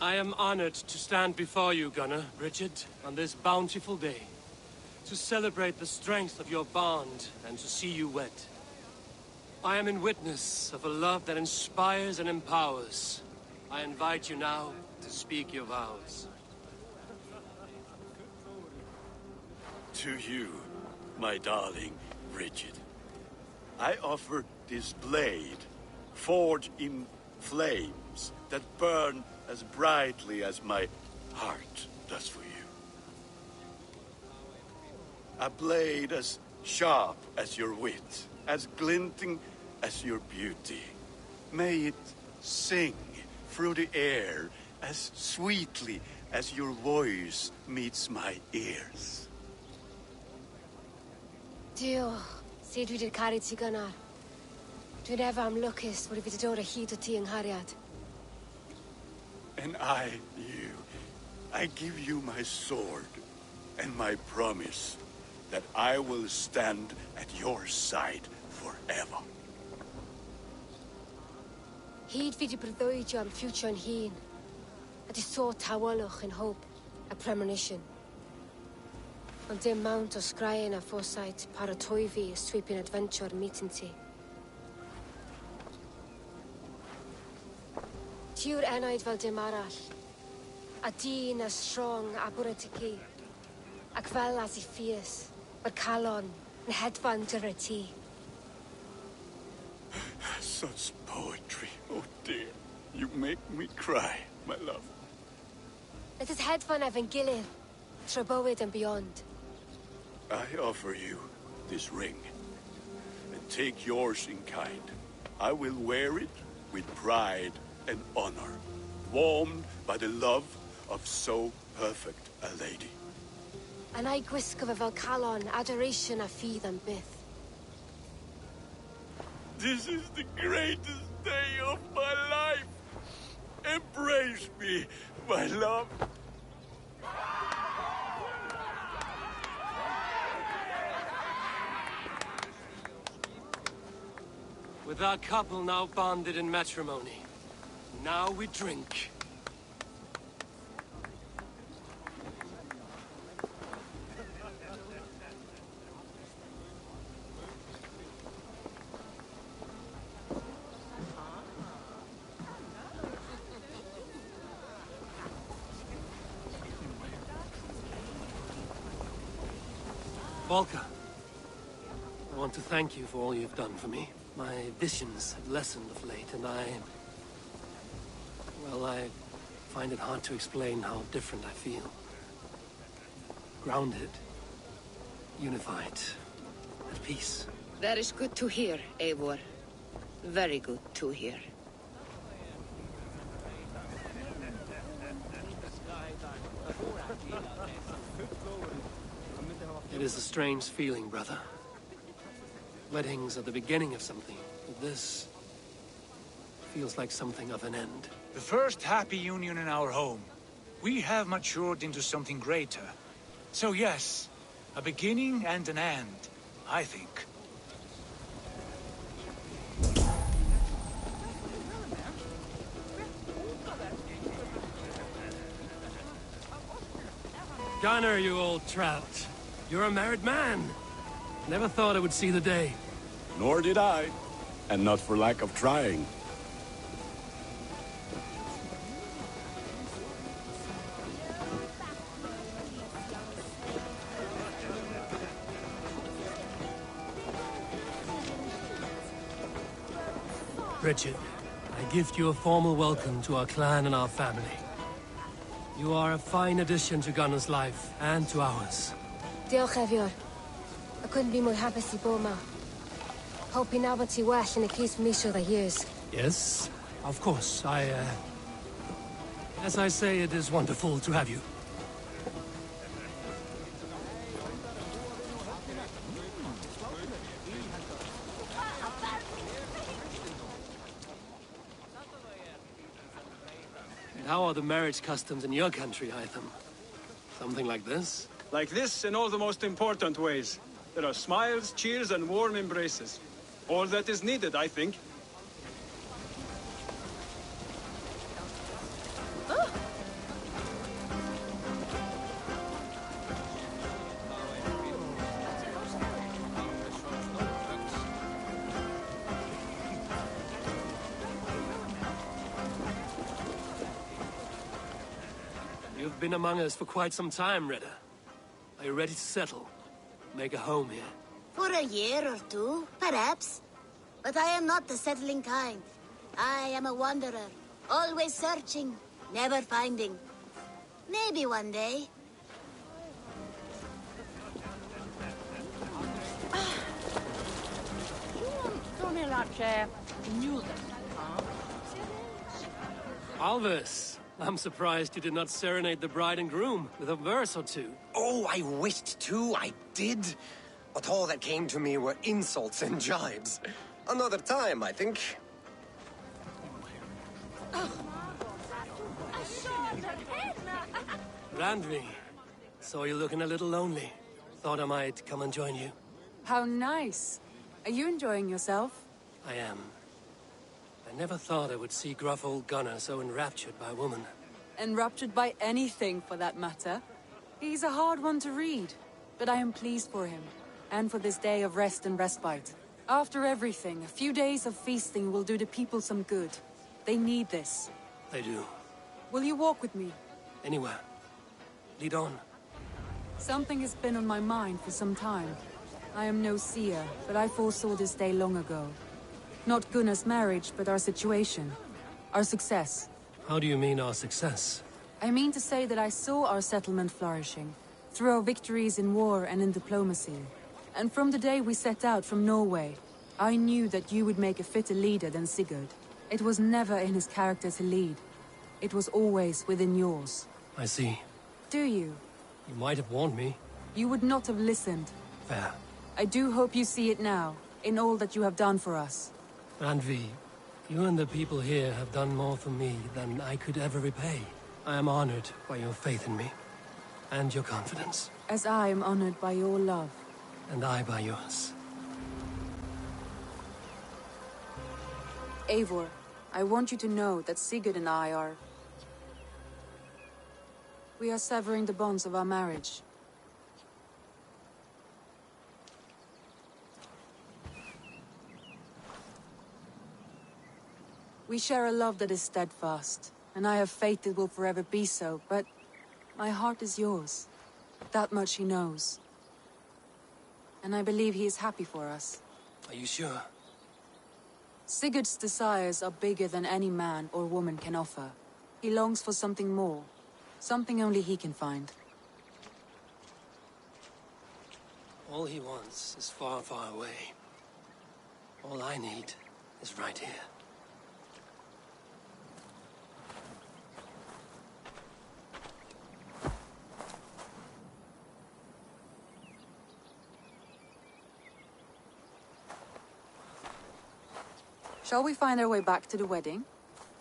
I am honored to stand before you, Gunnar, Bridget, on this bountiful day, to celebrate the strength of your bond and to see you wed. I am in witness of a love that inspires and empowers. I invite you now to speak your vows. To you, my darling Bridget, I offer this blade, forged in flames that burn as brightly as my heart does for you. A blade as sharp as your wit, as glinting as your beauty. May it sing through the air as sweetly as your voice meets my ears. Dio, sed vi det carit si Gunnar. Dwi'n efo am lwcus bod I wedi dod o hyd o ti yng nghariad. And I, you, I give you my sword and my promise that I will stand at your side forever. Hyd fi di breuddwydio am future yn hun, a di so tawalwch yn hope a premonition. Ond dim mount o sgraen a foresight paratoi fi a sweeping adventure meeting ti. Tiw'r enaid fel dim arall, a dyn as strong a bwrdd i ci, ac fel as I ffies, mae'r calon yn hedfan dyr y ti. Such poetry, oh dear. You make me cry, my love. Let us hedfan efo'n gilydd, tro bywyd and beyond. I offer you this ring, and take yours in kind. I will wear it with pride and honor, warmed by the love of so perfect a lady. And I gwisgo fe fel calon, adoration a ffydd am byth. This is the greatest day of my life. Embrace me, my love. With our couple now bonded in matrimony, now we drink. Volker, I want to thank you for all you've done for me. My visions have lessened of late, and well, I find it hard to explain how different I feel. Grounded, unified, at peace. That is good to hear, Eivor. Very good to hear. It is a strange feeling, brother. Weddings are the beginning of something, but this feels like something of an end. The first happy union in our home. We have matured into something greater. So yes, a beginning and an end, I think. Gunnar, you old trout. You're a married man. Never thought I would see the day. Nor did I. And not for lack of trying. Bridget, I gift you a formal welcome to our clan and our family. You are a fine addition to Gunnar's life and to ours. Diolch, Evior. I couldn't be more happy to bo ma. Hope you now but you well in a case for me so that years. Yes, of course. As I say, it is wonderful to have you. And how are the marriage customs in your country, Hytham? Something like this? Like this in all the most important ways. There are smiles, cheers, and warm embraces. All that is needed, I think. You've been among us for quite some time, Redda. Are you ready to settle? Make a home here? For a year or two, perhaps. But I am not the settling kind. I am a wanderer, always searching, never finding. Maybe one day. Alvis, I'm surprised you did not serenade the bride and groom with a verse or two. Oh, I wished to, I did. But all that came to me were insults and jibes. Another time, I think. Randvi, saw you looking a little lonely. Thought I might come and join you. How nice. Are you enjoying yourself? I am. I never thought I would see gruff old Gunnar so enraptured by a woman. Enraptured by anything, for that matter. He's a hard one to read, but I am pleased for him, and for this day of rest and respite. After everything, a few days of feasting will do the people some good. They need this. They do. Will you walk with me? Anywhere. Lead on. Something has been on my mind for some time. I am no seer, but I foresaw this day long ago. Not Gunnar's marriage, but our situation. Our success. How do you mean our success? I mean to say that I saw our settlement flourishing, through our victories in war and in diplomacy. And from the day we set out from Norway, I knew that you would make a fitter leader than Sigurd. It was never in his character to lead. It was always within yours. I see. Do you? You might have warned me. You would not have listened. Fair. I do hope you see it now, in all that you have done for us. Randvi, you and the people here have done more for me than I could ever repay. I am honored by your faith in me, and your confidence. As I am honored by your love. And I by yours. Eivor, I want you to know that Sigurd and I are... We are severing the bonds of our marriage. We share a love that is steadfast, and I have faith it will forever be so, but my heart is yours. That much he knows. And I believe he is happy for us. Are you sure? Sigurd's desires are bigger than any man or woman can offer. He longs for something more. Something only he can find. All he wants is far, far away. All I need is right here. Shall we find our way back to the wedding?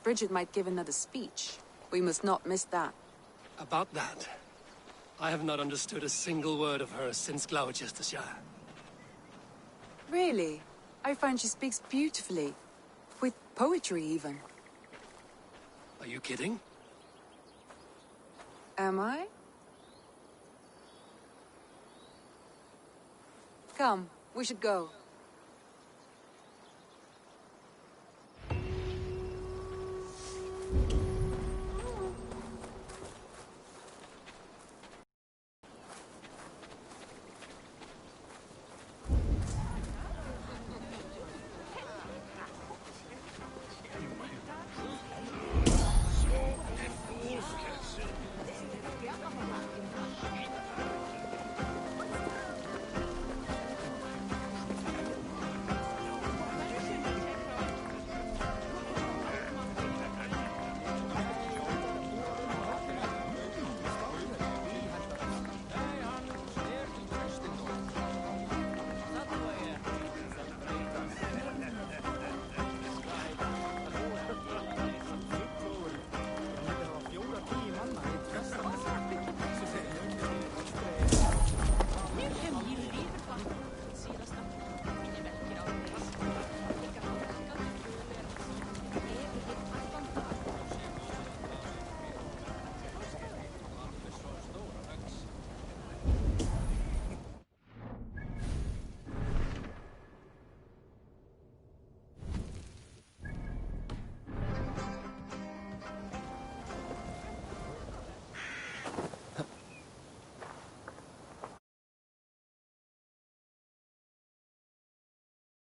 Bridget might give another speech. We must not miss that. About that, I have not understood a single word of hers since Gloucestershire. Really? I find she speaks beautifully. With poetry, even. Are you kidding? Am I? Come, we should go.